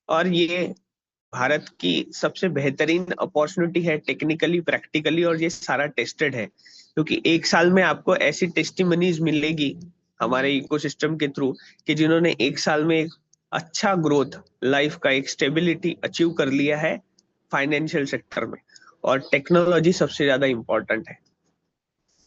और ये भारत की सबसे बेहतरीन अपॉर्चुनिटी है, टेक्निकली प्रैक्टिकली, और ये सारा टेस्टेड है, क्योंकि एक साल में आपको ऐसी टेस्टिमनीज मिलेगी हमारे इकोसिस्टम के थ्रू कि जिन्होंने एक साल में एक अच्छा ग्रोथ, लाइफ का एक स्टेबिलिटी अचीव कर लिया है फाइनेंशियल सेक्टर में। और टेक्नोलॉजी सबसे ज्यादा इंपॉर्टेंट है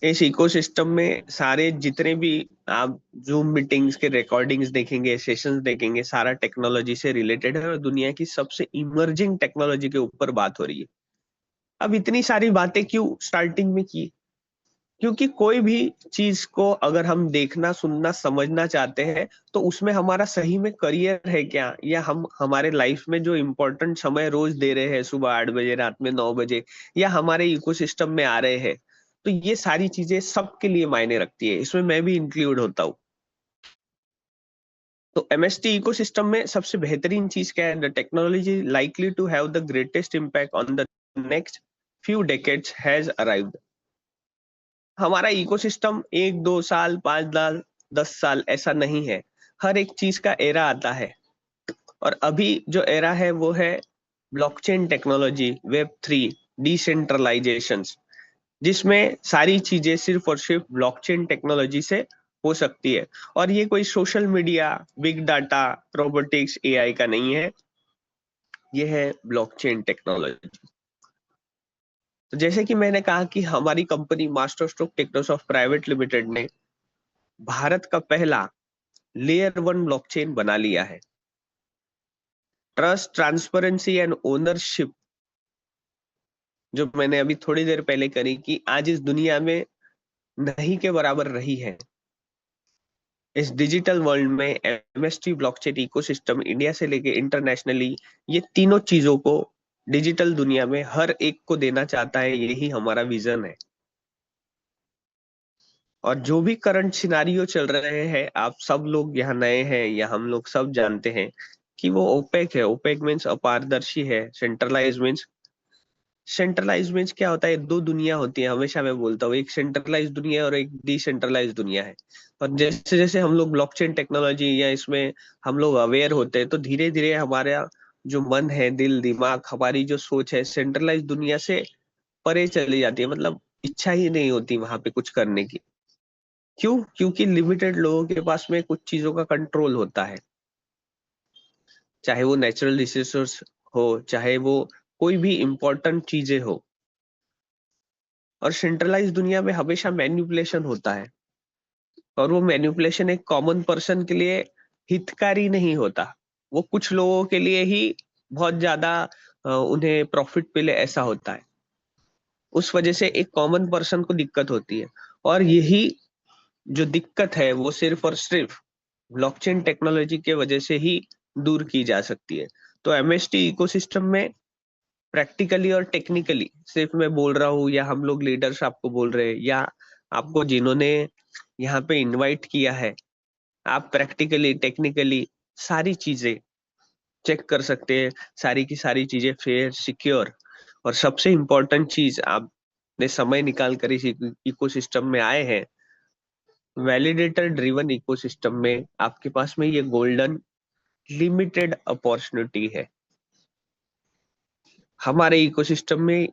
इस इकोसिस्टम में। सारे जितने भी आप जूम मीटिंग्स के रिकॉर्डिंग्स देखेंगे, सेशंस देखेंगे, सारा टेक्नोलॉजी से रिलेटेड है और दुनिया की सबसे इमर्जिंग टेक्नोलॉजी के ऊपर बात हो रही है। अब इतनी सारी बातें क्यों स्टार्टिंग में की? क्योंकि कोई भी चीज को अगर हम देखना, सुनना, समझना चाहते हैं तो उसमें हमारा सही में करियर है क्या, या हम हमारे लाइफ में जो इम्पोर्टेंट समय रोज दे रहे हैं, सुबह 8 बजे, रात में 9 बजे, या हमारे इकोसिस्टम में आ रहे हैं, तो ये सारी चीजें सबके लिए मायने रखती है। इसमें मैं भी इंक्लूड होता हूँ। तो एमएसटी इकोसिस्टम में सबसे बेहतरीन चीज क्या है? The technology likely to have the greatest impact on the next few decades has arrived. हमारा इकोसिस्टम 1 2 साल, 5 साल, 10 साल ऐसा नहीं है। हर एक चीज का एरा आता है। और अभी जो एरा है वो है ब्लॉकचेन टेक्नोलॉजी, वेब 3, डिसेंट्रलाइजेशन, जिसमें सारी चीजें सिर्फ और सिर्फ ब्लॉकचेन टेक्नोलॉजी से हो सकती है। और ये कोई social media, big data, robotics, AI का नहीं है, ये है ब्लॉकचेन टेक्नोलॉजी। तो जैसे कि मैंने कहा कि हमारी company Master Stroke Technosoft Private Limited ने भारत का पहला लेयर 1 ब्लॉकचेन बना लिया है। ट्रस्ट, ट्रांसपेरेंसी एंड ओनरशिप, जो मैंने अभी थोड़ी देर पहले करी, कि आज इस दुनिया में नहीं के बराबर रही है। इस डिजिटल वर्ल्ड में एमएसटी ब्लॉकचेन इकोसिस्टम इंडिया से लेके इंटरनेशनली ये तीनों चीजों को डिजिटल दुनिया में हर एक को देना चाहता है। यही हमारा विजन है। और जो भी करंट सिनारियो चल रहे हैं, आप सब लोग यहाँ नए हैं या हम लोग सब जानते हैं कि वो ओपेक है। ओपेक मीन्स अपारदर्शी है। सेंट्रलाइज मीन्स क्या होता है? दो दुनिया होती है, हमेशा मैं बोलता हूँ, एक सेंट्रलाइज दुनिया और एक डिसेंट्रलाइज दुनिया है। और जैसे जैसे हम लोग ब्लॉकचेन टेक्नोलॉजी या इसमें हम लोग अवेयर होते हैं, तो धीरे धीरे हमारा जो मन है, दिल दिमाग, हमारी जो सोच है, सेंट्रलाइज दुनिया से परे चली जाती है। मतलब इच्छा ही नहीं होती वहां पे कुछ करने की। क्यों? क्योंकि लिमिटेड लोगों के पास में कुछ चीजों का कंट्रोल होता है, चाहे वो नेचुरल रिसोर्स हो, चाहे वो कोई भी इंपॉर्टेंट चीजें हो। और सेंट्रलाइज दुनिया में हमेशा मैन्युपुलेशन होता है, और वो मैन्युपुलेशन एक कॉमन पर्सन के लिए हितकारी नहीं होता। वो कुछ लोगों के लिए ही बहुत ज्यादा उन्हें प्रॉफिट मिले, ऐसा होता है। उस वजह से एक कॉमन पर्सन को दिक्कत होती है। और यही जो दिक्कत है वो सिर्फ और सिर्फ ब्लॉकचेन टेक्नोलॉजी के वजह से ही दूर की जा सकती है। तो एमएसटी इकोसिस्टम में प्रैक्टिकली और टेक्निकली, सिर्फ मैं बोल रहा हूँ या हम लोग लीडर्स आपको बोल रहे हैं या आपको जिन्होंने यहाँ पे इनवाइट किया है, आप प्रैक्टिकली टेक्निकली सारी चीजें चेक कर सकते हैं। सारी की सारी चीजें फेयर, सिक्योर, और सबसे इम्पोर्टेंट चीज, आपने समय निकाल कर इस इकोसिस्टम में आए हैं। वैलिडेटर ड्रिवन इकोसिस्टम में आपके पास में ये गोल्डन लिमिटेड अपॉर्चुनिटी है। हमारे इकोसिस्टम में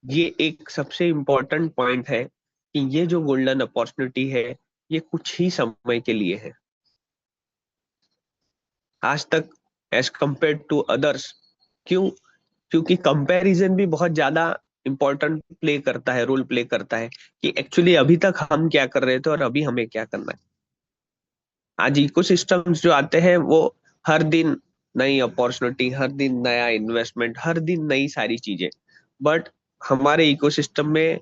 ये एक सबसे इम्पोर्टेंट पॉइंट है कि ये जो गोल्डन अपॉर्चुनिटी है, ये कुछ ही समय के लिए है। आज तक एज कंपेयर टू अदर्स, क्यों? क्योंकि कंपैरिजन भी बहुत ज्यादा इंपॉर्टेंट प्ले करता है, रोल प्ले करता है कि एक्चुअली अभी तक हम क्या कर रहे थे और अभी हमें क्या करना है। आज इकोसिस्टम्स जो आते हैं वो हर दिन नई अपॉर्चुनिटी, हर दिन नया इन्वेस्टमेंट, हर दिन नई सारी चीजें। बट हमारे इकोसिस्टम में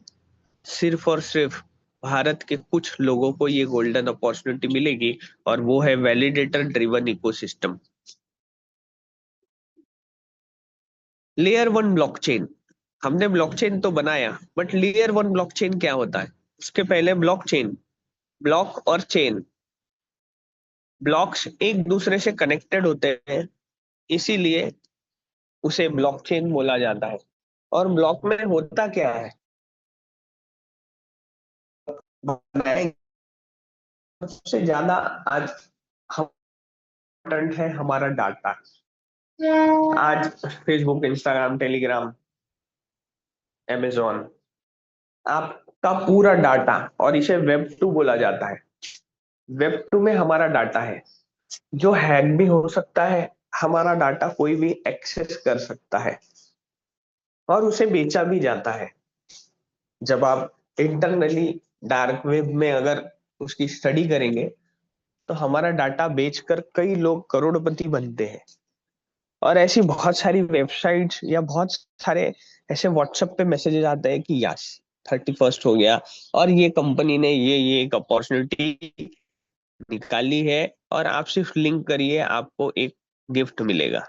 सिर्फ और सिर्फ भारत के कुछ लोगों को ये गोल्डन अपॉर्चुनिटी मिलेगी, और वो है validator driven ecosystem. Layer 1 blockchain, हमने ब्लॉकचेन तो बनाया, बट लेयर 1 ब्लॉकचेन क्या होता है? उसके पहले ब्लॉकचेन, ब्लॉक और चेन, ब्लॉक्स एक दूसरे से कनेक्टेड होते हैं, इसीलिए उसे ब्लॉकचेन बोला जाता है। और ब्लॉक में होता क्या है? सबसे ज्यादा आज इम्पोर्टेंट है हमारा डाटा। आज फेसबुक, इंस्टाग्राम, टेलीग्राम, अमेजोन, आपका पूरा डाटा, और इसे वेब टू बोला जाता है। वेब टू में हमारा डाटा है जो हैक भी हो सकता है। हमारा डाटा कोई भी एक्सेस कर सकता है और उसे बेचा भी जाता है। जब आप इंटरनली डार्क वेब में अगर उसकी स्टडी करेंगे तो हमारा डाटा बेचकर कई लोग करोड़पति बनते हैं। और ऐसी बहुत सारी वेबसाइट्स या बहुत सारे ऐसे व्हाट्सएप पे मैसेजेस आते हैं कि यस 31 हो गया और ये कंपनी ने ये एक अपॉर्चुनिटी निकाली है और आप सिर्फ लिंक करिए, आपको एक गिफ्ट मिलेगा।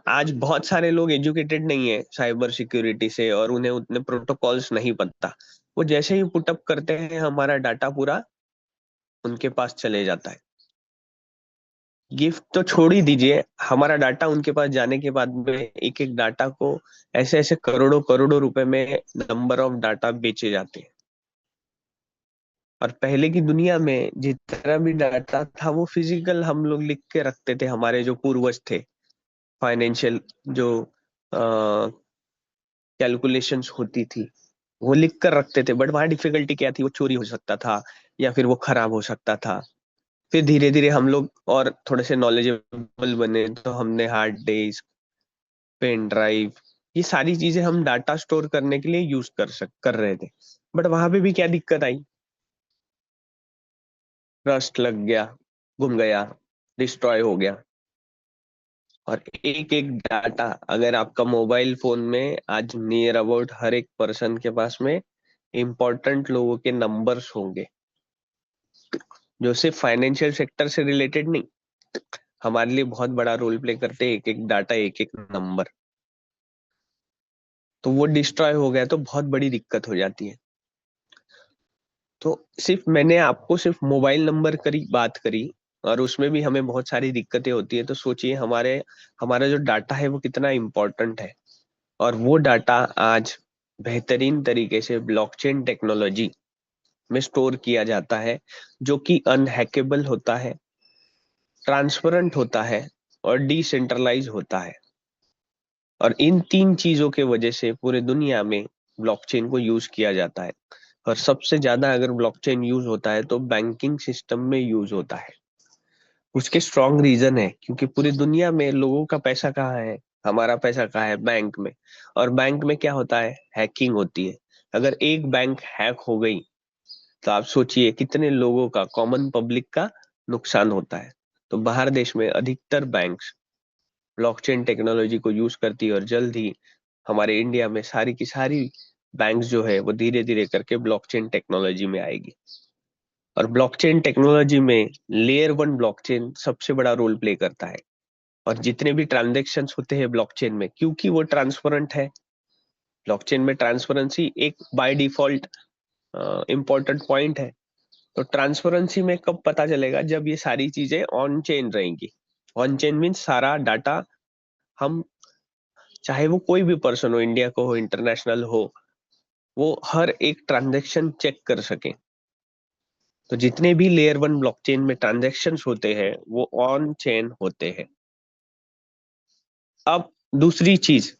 आज बहुत सारे लोग एजुकेटेड नहीं है साइबर सिक्योरिटी से और उन्हें उतने प्रोटोकॉल्स नहीं पता। वो जैसे ही पुटअप करते हैं हमारा डाटा पूरा उनके पास चले जाता है। गिफ्ट तो छोड़ ही दीजिए, हमारा डाटा उनके पास जाने के बाद में एक एक डाटा को ऐसे ऐसे करोड़ों करोड़ों रुपए में नंबर ऑफ डाटा बेचे जाते हैं। और पहले की दुनिया में जितना भी डाटा था वो फिजिकल हम लोग लिख के रखते थे। हमारे जो पूर्वज थे, फाइनेंशियल जो कैलकुलेशंस होती थी वो लिख कर रखते थे। बट वहां डिफिकल्टी क्या थी, वो चोरी हो सकता था या फिर वो खराब हो सकता था। फिर धीरे धीरे हम लोग और थोड़े से नॉलेजेबल बने तो हमने हार्ड डिस्क, पेन ड्राइव, ये सारी चीजें हम डाटा स्टोर करने के लिए यूज कर रहे थे। बट वहां पे भी क्या दिक्कत आई, रस्ट लग गया, गुम गया, डिस्ट्रॉय हो गया। और एक एक डाटा, अगर आपका मोबाइल फोन में आज नियर अबाउट हर एक पर्सन के पास में इंपॉर्टेंट लोगों के नंबर्स होंगे जो सिर्फ फाइनेंशियल सेक्टर से रिलेटेड नहीं, हमारे लिए बहुत बड़ा रोल प्ले करते हैं। एक एक डाटा, एक एक नंबर, तो वो डिस्ट्रॉय हो गया तो बहुत बड़ी दिक्कत हो जाती है। तो सिर्फ मैंने आपको सिर्फ मोबाइल नंबर करी बात करी और उसमें भी हमें बहुत सारी दिक्कतें होती है। तो सोचिए हमारे हमारा जो डाटा है वो कितना इम्पोर्टेंट है। और वो डाटा आज बेहतरीन तरीके से ब्लॉकचेन टेक्नोलॉजी में स्टोर किया जाता है, जो कि अनहैकेबल होता है, ट्रांसपेरेंट होता है और डिसेंट्रलाइज होता है। और इन तीन चीजों के वजह से पूरे दुनिया में ब्लॉकचेन को यूज किया जाता है। और सबसे ज्यादा अगर ब्लॉकचेन यूज होता है तो बैंकिंग सिस्टम में यूज होता है। उसके स्ट्रॉन्ग रीजन है क्योंकि पूरी दुनिया में लोगों का पैसा कहाँ है, हमारा पैसा कहाँ है, बैंक में। और बैंक में क्या होता है, हैकिंग होती है। अगर एक बैंक हैक हो गई तो आप सोचिए कितने लोगों का, कॉमन पब्लिक का नुकसान होता है। तो बाहर देश में अधिकतर बैंक्स ब्लॉकचेन टेक्नोलॉजी को यूज करती है और जल्द ही हमारे इंडिया में सारी की सारी बैंक्स जो है वो धीरे धीरे करके ब्लॉकचेन टेक्नोलॉजी में आएगी। और ब्लॉकचेन टेक्नोलॉजी में लेयर वन ब्लॉकचेन सबसे बड़ा रोल प्ले करता है। और जितने भी ट्रांजेक्शन्स होते हैं ब्लॉकचेन में, क्योंकि वो ट्रांसपेरेंट है, ब्लॉकचेन में ट्रांसपेरेंसी एक बाय डिफॉल्ट इंपॉर्टेंट पॉइंट है। तो ट्रांसपेरेंसी में कब पता चलेगा, जब ये सारी चीजें ऑन चेन रहेंगी। ऑन चेन मीन सारा डाटा हम, चाहे वो कोई भी पर्सन हो, इंडिया को हो, इंटरनेशनल हो, वो हर एक ट्रांजैक्शन चेक कर सके। तो जितने भी लेयर वन ब्लॉकचेन में ट्रांजैक्शंस होते हैं वो ऑन चेन होते हैं। अब दूसरी चीज,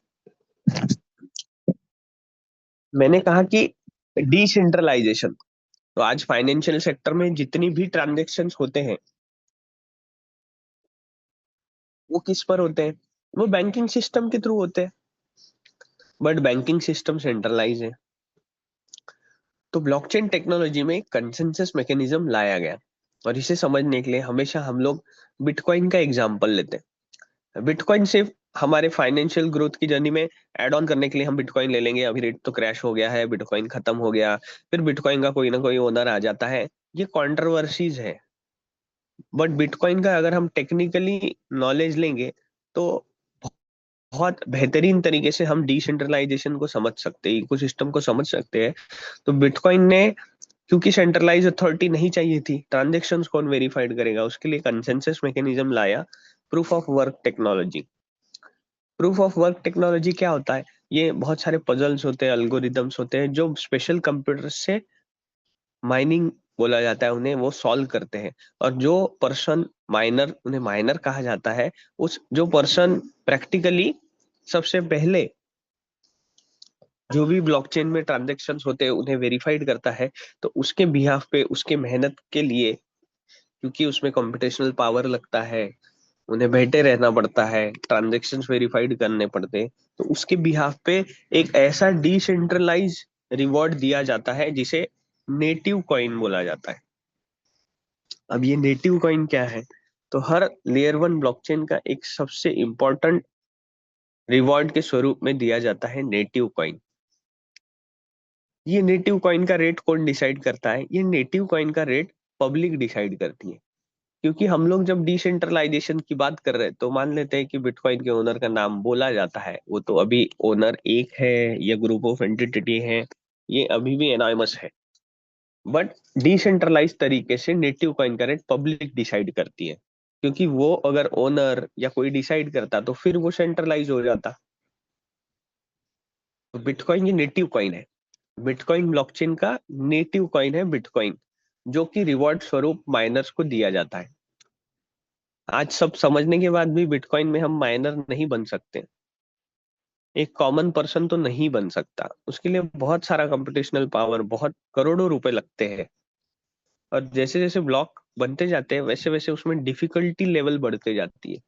मैंने कहा कि डिसेंट्रलाइजेशन। तो आज फाइनेंशियल सेक्टर में जितनी भी ट्रांजैक्शंस होते हैं वो किस पर होते हैं, वो बैंकिंग सिस्टम के थ्रू होते हैं। बट बैंकिंग सिस्टम सेंट्रलाइज है। तो ब्लॉकचेन टेक्नोलॉजी में कंसेंसस मैकेनिज्म लाया गया। और इसे समझने के लिए हमेशा हम लोग बिटकॉइन का एग्जांपल लेते हैं। बिटकॉइन सिर्फ हमारे फाइनेंशियल ग्रोथ की जर्नी में एड ऑन करने के लिए हम बिटकॉइन ले लेंगे, अभी रेट तो क्रैश हो गया है, बिटकॉइन खत्म हो गया, फिर बिटकॉइन का कोई ना कोई ओनर आ जाता है, ये कंट्रोवर्सीज है। बट बिटकॉइन का अगर हम टेक्निकली नॉलेज लेंगे तो बहुत बेहतरीन तरीके से हम डिसेंट्रलाइजेशन को समझ सकते हैं, इकोसिस्टम को समझ सकते हैं। तो बिटकॉइन ने, क्योंकि सेंट्रलाइज अथॉरिटी नहीं चाहिए थी, ट्रांजेक्शन्स कौन वेरीफाइड करेगा, उसके लिए कंसेंसस मैकेनिज्म लाया, proof of work technology. Proof of work technology क्या होता है, ये बहुत सारे पजल्स होते हैं, अल्गोरिदम्स होते हैं जो स्पेशल कंप्यूटर से माइनिंग बोला जाता है उन्हें, वो सॉल्व करते हैं। और जो पर्सन माइनर, उन्हें माइनर कहा जाता है, उस जो पर्सन प्रैक्टिकली सबसे पहले जो भी ब्लॉकचेन में ट्रांजेक्शन्स होते हैं उन्हें वेरीफाइड करता है, तो उसके बिहाफ पे, उसके मेहनत के लिए, क्योंकि उसमें कंप्यूटेशनल पावर लगता है, उन्हें बैठे रहना पड़ता है, ट्रांजेक्शन्स वेरीफाइड करने पड़ते हैं, तो उसके बिहाफ पे एक ऐसा डिसेंट्रलाइज रिवॉर्ड दिया जाता है जिसे नेटिव कॉइन बोला जाता है। अब ये नेटिव कॉइन क्या है? तो हर लेयर वन ब्लॉकचेन का एक सबसे इंपॉर्टेंट रिवॉर्ड के स्वरूप में दिया जाता है नेटिव कॉइन। ये नेटिव कॉइन का रेट कौन डिसाइड करता है? ये नेटिव कॉइन का रेट पब्लिक डिसाइड करती है। क्योंकि हम लोग जब डिसेंट्रलाइजेशन की बात कर रहे हैं तो मान लेते हैं कि बिटकॉइन के ओनर का नाम बोला जाता है, वो तो अभी ओनर एक है या ग्रुप ऑफ एंटिटी है, ये अभी भी एनॉनिमस है। बट डिसेंट्रलाइज तरीके से नेटिव कॉइन का रेट पब्लिक डिसाइड करती है, क्योंकि वो अगर ओनर या कोई डिसाइड करता तो फिर वो सेंट्रलाइज हो जाता। तो बिटकॉइन ये नेटिव कॉइन है, बिटकॉइन ब्लॉकचेन का नेटिव कॉइन है बिटकॉइन, जो कि रिवॉर्ड स्वरूप माइनर्स को दिया जाता है। आज सब समझने के बाद भी बिटकॉइन में हम माइनर नहीं बन सकते, एक कॉमन पर्सन तो नहीं बन सकता, उसके लिए बहुत सारा कंप्यूटेशनल पावर, बहुत करोड़ों रुपए लगते हैं। और जैसे जैसे ब्लॉक बनते जाते हैं वैसे वैसे उसमें डिफिकल्टी लेवल बढ़ते जाती है।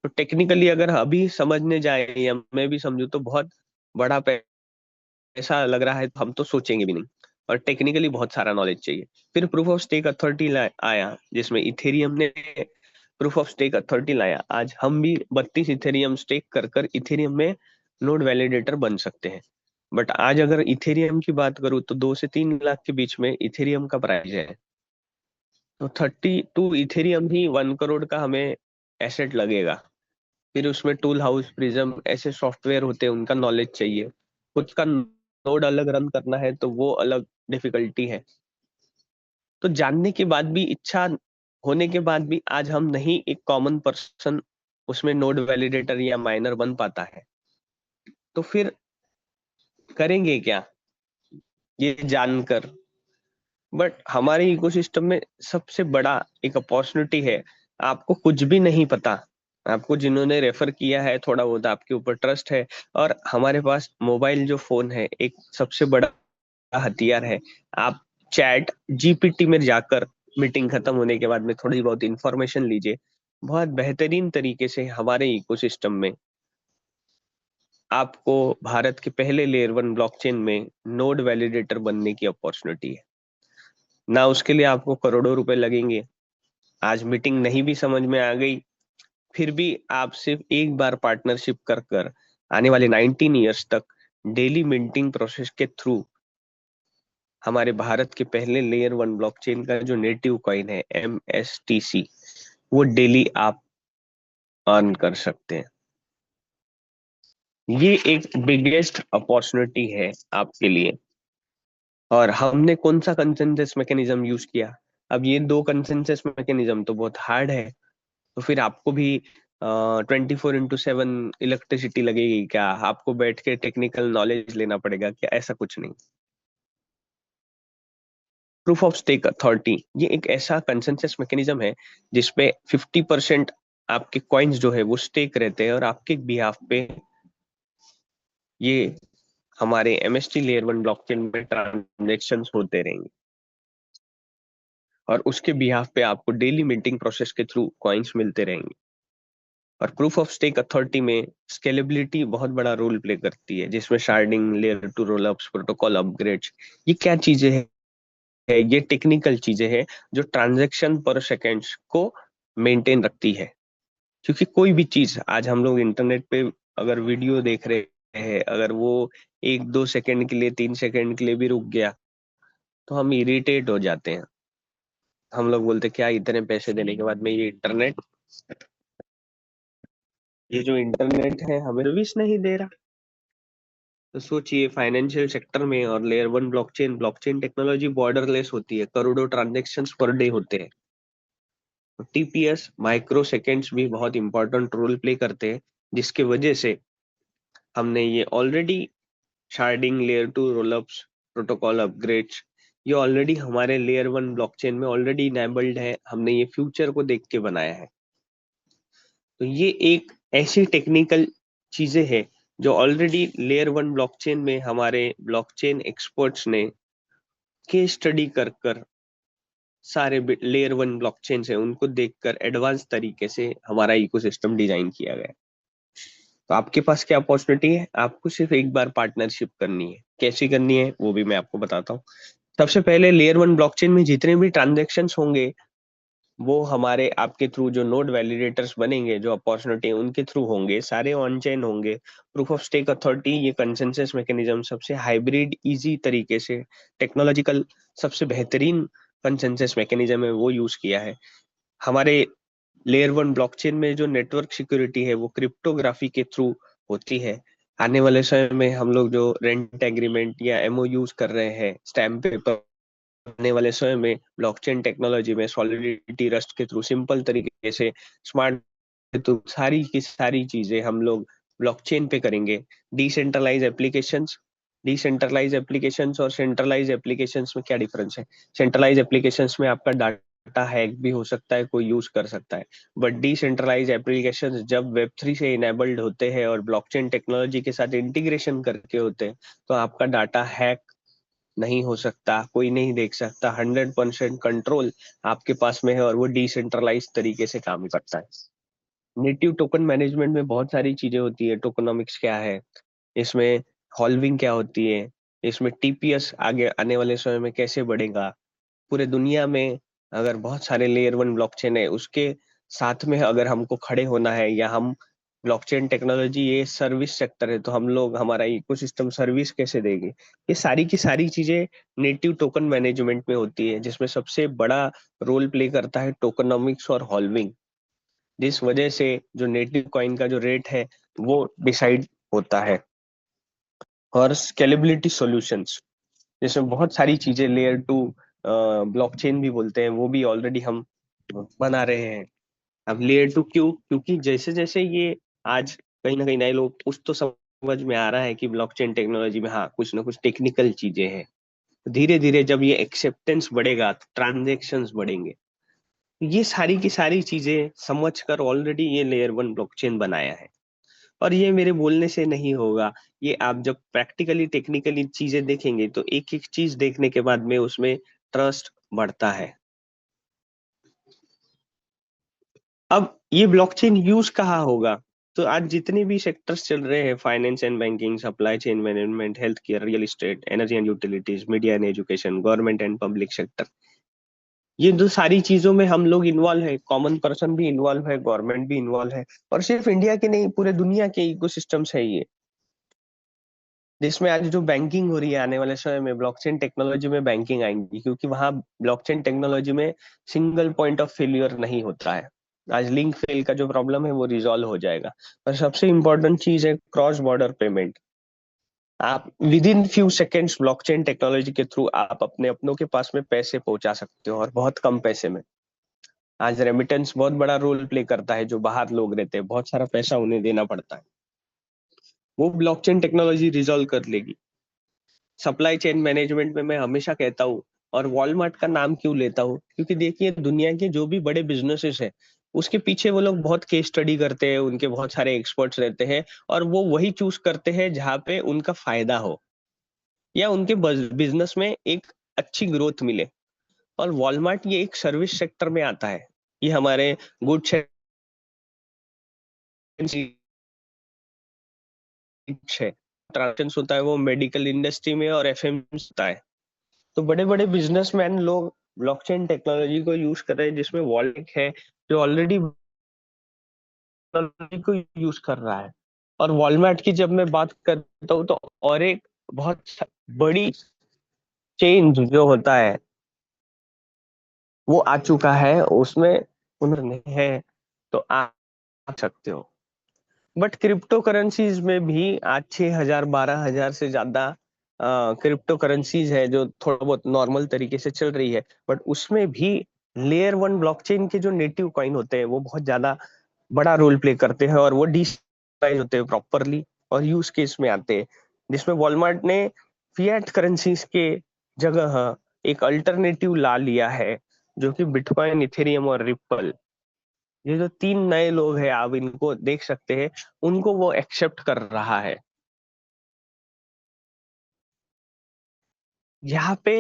तो टेक्निकली अगर अभी समझने जाए या मैं भी समझू तो बहुत बड़ा पैसा लग रहा है, तो हम तो सोचेंगे भी नहीं। और टेक्निकली बहुत सारा नॉलेज चाहिए। फिर प्रूफ ऑफ स्टेक अथॉरिटी आया, जिसमें इथेरियम ने प्रूफ ऑफ स्टेक अथॉरिटी लाया। आज हम भी 32 इथेरियम स्टेक कर कर इथेरियम में नोड वैलिडेटर बन सकते हैं। बट आज अगर इथेरियम की बात करूँ तो 2 से 3 लाख के बीच में इथेरियम का प्राइस है। तो 32 इथेरियम ही 1 करोड़ का हमें एसेट लगेगा। फिर उसमें टूल हाउस, प्रिज्म ऐसे सॉफ्टवेयर होते हैं, उनका नॉलेज चाहिए। खुद का नोड अलग रन करना है तो वो अलग डिफिकल्टी है। तो जानने के बाद भी, इच्छा होने के बाद भी आज हम नहीं, एक कॉमन पर्सन उसमें नोड वैलिडेटर या माइनर बन पाता है। तो फिर करेंगे क्या ये जानकर? बट हमारे इकोसिस्टम में सबसे बड़ा एक अपॉर्चुनिटी है। आपको कुछ भी नहीं पता, आपको जिन्होंने रेफर किया है थोड़ा बहुत आपके ऊपर ट्रस्ट है, और हमारे पास मोबाइल जो फोन है एक सबसे बड़ा हथियार है। आप चैट जीपीटी में जाकर मीटिंग खत्म होने के बाद में थोड़ी बहुत इंफॉर्मेशन लीजिए। बहुत बेहतरीन तरीके से हमारे इकोसिस्टम में आपको भारत के पहले लेयर वन ब्लॉकचेन में नोड वैलिडेटर बनने की अपॉर्चुनिटी है। ना उसके लिए आपको करोड़ों रुपए लगेंगे। आज मीटिंग नहीं भी समझ में आ गई, फिर भी आप सिर्फ एक बार पार्टनरशिप कर कर आने वाले 19 ईयर्स तक डेली मिंटिंग प्रोसेस के थ्रू हमारे भारत के पहले लेयर वन ब्लॉकचेन का जो नेटिव कॉइन है MSTC, वो डेली आप अर्न कर सकते हैं। ये एक बिगेस्ट अपॉर्चुनिटी है आपके लिए। और हमने कौन सा कंसेंसस मैकेनिज्म यूज किया? अब ये 2 कंसेंसस मैकेनिज्म तो बहुत हार्ड है, तो फिर आपको भी 24/7 इलेक्ट्रिसिटी लगेगी क्या? आपको बैठ के टेक्निकल नॉलेज लेना पड़ेगा क्या? ऐसा कुछ नहीं। प्रूफ ऑफ स्टेक अथॉरिटी ये एक ऐसा कंसेंसस मैकेनिज्म है जिसपे 50% आपके कॉइन्स जो है वो स्टेक रहते हैं, और आपके बिहाफ पे ये हमारे MST लेयर वन ब्लॉकचेन में ट्रांजेक्शन होते रहेंगे। और उसके बिहाफ पे आपको डेली मिंटिंग प्रोसेस के थ्रू कॉइन्स मिलते रहेंगे। और प्रूफ ऑफ स्टेक अथॉरिटी में स्केलेबिलिटी बहुत बड़ा रोल प्ले करती है, जिसमें sharding, layer two rollups, protocol upgrades, ये क्या चीजें हैं? ये टेक्निकल चीजें हैं जो ट्रांजैक्शन पर सेकेंड्स को मेंटेन रखती है। क्योंकि कोई भी चीज, आज हम लोग इंटरनेट पे अगर वीडियो देख रहे हैं, अगर वो 1-2 सेकंड के लिए, 3 सेकंड के लिए भी रुक गया तो हम इरिटेट हो जाते हैं। हम लोग बोलते क्या, इतने पैसे देने के बाद में ये जो इंटरनेट है हमें सर्विस नहीं दे रहा। तो सोचिए, फाइनेंशियल सेक्टर में और layer one blockchain blockchain technology borderless होती है, करोड़ों ट्रांजेक्शन्स पर डे होते हैं। TPS माइक्रो सेकेंड्स भी बहुत इंपॉर्टेंट रोल प्ले करते हैं, जिसके वजह से हमने ये already sharding, layer two rollups, protocol upgrades, ये ऑलरेडी हमारे लेयर 1 ब्लॉकचेन में ऑलरेडी इनेबल्ड है, हमने ये फ्यूचर को देख के बनाया है। तो ये एक ऐसी टेक्निकल चीजें हैं जो ऑलरेडी लेयर 1 ब्लॉकचेन में हमारे ब्लॉकचेन एक्सपर्ट्स ने केस स्टडी कर कर सारे लेयर 1 ब्लॉकचेन है उनको देखकर एडवांस तरीके से हमारा इकोसिस्टम डिजाइन किया गया है। तो आपके पास क्या अपॉर्चुनिटी है, आपको सिर्फ एक बार पार्टनरशिप करनी है। कैसी करनी है वो भी मैं आपको बताता हूँ। सबसे पहले लेयर 1 ब्लॉकचेन में जितने भी ट्रांजेक्शन होंगे वो हमारे आपके थ्रू जो नोड वैलिडेटर्स बनेंगे, जो अपॉर्चुनिटी उनके थ्रू होंगे, सारे ऑन चेन होंगे। प्रूफ ऑफ स्टेक अथॉरिटी, ये कंसेंसस मैकेनिज्म सबसे हाइब्रिड इजी तरीके से टेक्नोलॉजिकल सबसे बेहतरीन कंसेंसस मैकेनिज्म है, वो यूज किया है। हमारे लेयर 1 ब्लॉकचेन में जो नेटवर्क सिक्योरिटी है वो क्रिप्टोग्राफी के थ्रू होती है। आने वाले समय में हम लोग जो रेंट एग्रीमेंट या एमओ कर रहे हैं स्टैम्प पेपर, आने वाले समय में ब्लॉकचेन टेक्नोलॉजी में सॉलिडिटी रस्ट के थ्रू सिंपल तरीके से स्मार्ट, तो सारी की सारी चीजें हम लोग ब्लॉकचेन पे करेंगे। डिसेंट्रलाइज एप्लीकेशंस और सेंट्रलाइज एप्लीकेशंस में क्या डिफरेंस है? सेंट्रलाइज एप्लीकेशंस में आपका डाटा हैक भी हो सकता है, कोई यूज कर सकता है, बट डिसेंट्रलाइज एप्लीकेशंस जब वेब 3 से इनेबल्ड होते हैं और ब्लॉकचेन टेक्नोलॉजी के साथ इंटीग्रेशन करके होते हैं, तो आपका डाटा हैक नहीं हो सकता, कोई नहीं देख सकता, 100% कंट्रोल आपके पास में है और वो डिसेंट्रलाइज तरीके से काम करता है। नेटिव टोकन मैनेजमेंट में बहुत सारी चीजें होती है। टोकनॉमिक्स क्या है, इसमें हॉल्विंग क्या होती है, इसमें टीपीएस आगे आने वाले समय में कैसे बढ़ेगा। पूरे दुनिया में अगर बहुत सारे लेयर 1 ब्लॉकचेन है, उसके साथ में अगर हमको खड़े होना है, या हम ब्लॉकचेन टेक्नोलॉजी ये सर्विस सेक्टर है, तो हम लोग हमारा इकोसिस्टम सर्विस कैसे देंगे, ये सारी की सारी चीजें नेटिव टोकन मैनेजमेंट में होती है, जिसमें सबसे बड़ा रोल प्ले करता है टोकनॉमिक्स और हॉल्विंग, जिस वजह से जो नेटिव कॉइन का जो रेट है वो डिसाइड होता है। और स्केलेबिलिटी सॉल्यूशंस, जिसमें बहुत सारी चीजें लेयर 2 ब्लॉकचेन भी बोलते हैं, वो भी ऑलरेडी हम बना रहे हैं। अब लेयर 2 क्यों? क्योंकि जैसे जैसे ये आज कहीं ना कहीं नए लोग कुछ तो समझ में आ रहा है कि ब्लॉकचेन टेक्नोलॉजी में हाँ कुछ ना कुछ टेक्निकल चीजें हैं। धीरे धीरे जब ये एक्सेप्टेंस बढ़ेगा तो ट्रांजेक्शन्स बढ़ेंगे। ये सारी की सारी चीजें समझकर ऑलरेडी ये लेयर 1 ब्लॉकचेन बनाया है। और ये मेरे बोलने से नहीं होगा, ये आप जब प्रैक्टिकली टेक्निकली चीजें देखेंगे तो एक एक चीज देखने के बाद में उसमें ट्रस्ट बढ़ता है। अब ये ब्लॉकचेन यूज कहाँ होगा? तो आज जितने भी सेक्टर्स चल रहे हैं, finance and banking, supply chain management, health care, real estate, energy and utilities, media and education, government and public sector, ये जो सारी चीजों में हम लोग इन्वॉल्व है, कॉमन पर्सन भी इन्वॉल्व है, गवर्नमेंट भी इन्वॉल्व है, और सिर्फ इंडिया के नहीं पूरे दुनिया के इकोसिस्टम्स है ये, जिसमें आज जो बैंकिंग हो रही है आने वाले समय में ब्लॉकचेन टेक्नोलॉजी में बैंकिंग आएंगी, क्योंकि वहां ब्लॉकचेन टेक्नोलॉजी में सिंगल पॉइंट ऑफ फेलियर नहीं होता है। आज लिंक फेल का जो प्रॉब्लम है वो रिजॉल्व हो जाएगा। और सबसे इंपॉर्टेंट चीज है क्रॉस बॉर्डर पेमेंट। आप with in few seconds blockchain technology के थ्रू आप अपने अपनों के पास में पैसे पहुंचा सकते हो, और बहुत कम पैसे में। आज रेमिटेंस बहुत बड़ा रोल प्ले करता है, जो बाहर लोग रहते हैं बहुत सारा पैसा उन्हें देना पड़ता है, वो ब्लॉकचेन टेक्नोलॉजी रिजॉल्व कर लेगी। सप्लाई चेन मैनेजमेंट में मैं हमेशा कहता हूँ, और वॉलमार्ट का नाम क्यों लेता हूँ, क्योंकि देखिए दुनिया के जो भी बड़े बिजनेसेस है उसके पीछे वो लोग बहुत केस स्टडी करते हैं, उनके बहुत सारे एक्सपर्ट्स रहते हैं, और वो वही चूज करते हैं जहाँ पे उनका फायदा हो, या उनके बिजनेस में एक अच्छी ग्रोथ मिले। और वॉलमार्ट ये एक सर्विस सेक्टर में आता है। ये हमारे गुड है, ट्रांजेक्शन होता है वो मेडिकल इंडस्ट्री में और एफएम होता है। तो बड़े बड़े बिजनेसमैन लोग ब्लॉकचेन टेक्नोलॉजी को यूज कर रहे हैं, जिसमें वॉलेट है जो ऑलरेडी टेक्नोलॉजी को यूज कर रहा है। और वॉलमार्ट की जब मैं बात करता हूँ तो और एक बहुत बड़ी चेंज जो होता है वो आ चुका है, उसमें उन्होंने है, तो आ सकते हो। बट क्रिप्टो करेंसीज में भी आज 6,000 12,000 से ज्यादा क्रिप्टो करेंसीज है जो थोड़ा बहुत नॉर्मल तरीके से चल रही है। बट उसमें भी लेयर 1 ब्लॉकचेन के जो नेटिव कॉइन होते हैं वो बहुत ज्यादा बड़ा रोल प्ले करते हैं, और वो डिसेंट्रलाइज होते हैं प्रॉपरली, और यूज केस में आते हैं, जिसमें वॉलमार्ट ने फिएट करेंसीज के जगह एक अल्टरनेटिव ला लिया है, जो कि बिटकॉइन, इथेरियम और रिपल, ये जो 3 नए लोग हैं, आप इनको देख सकते हैं, उनको वो एक्सेप्ट कर रहा है। यहाँ पे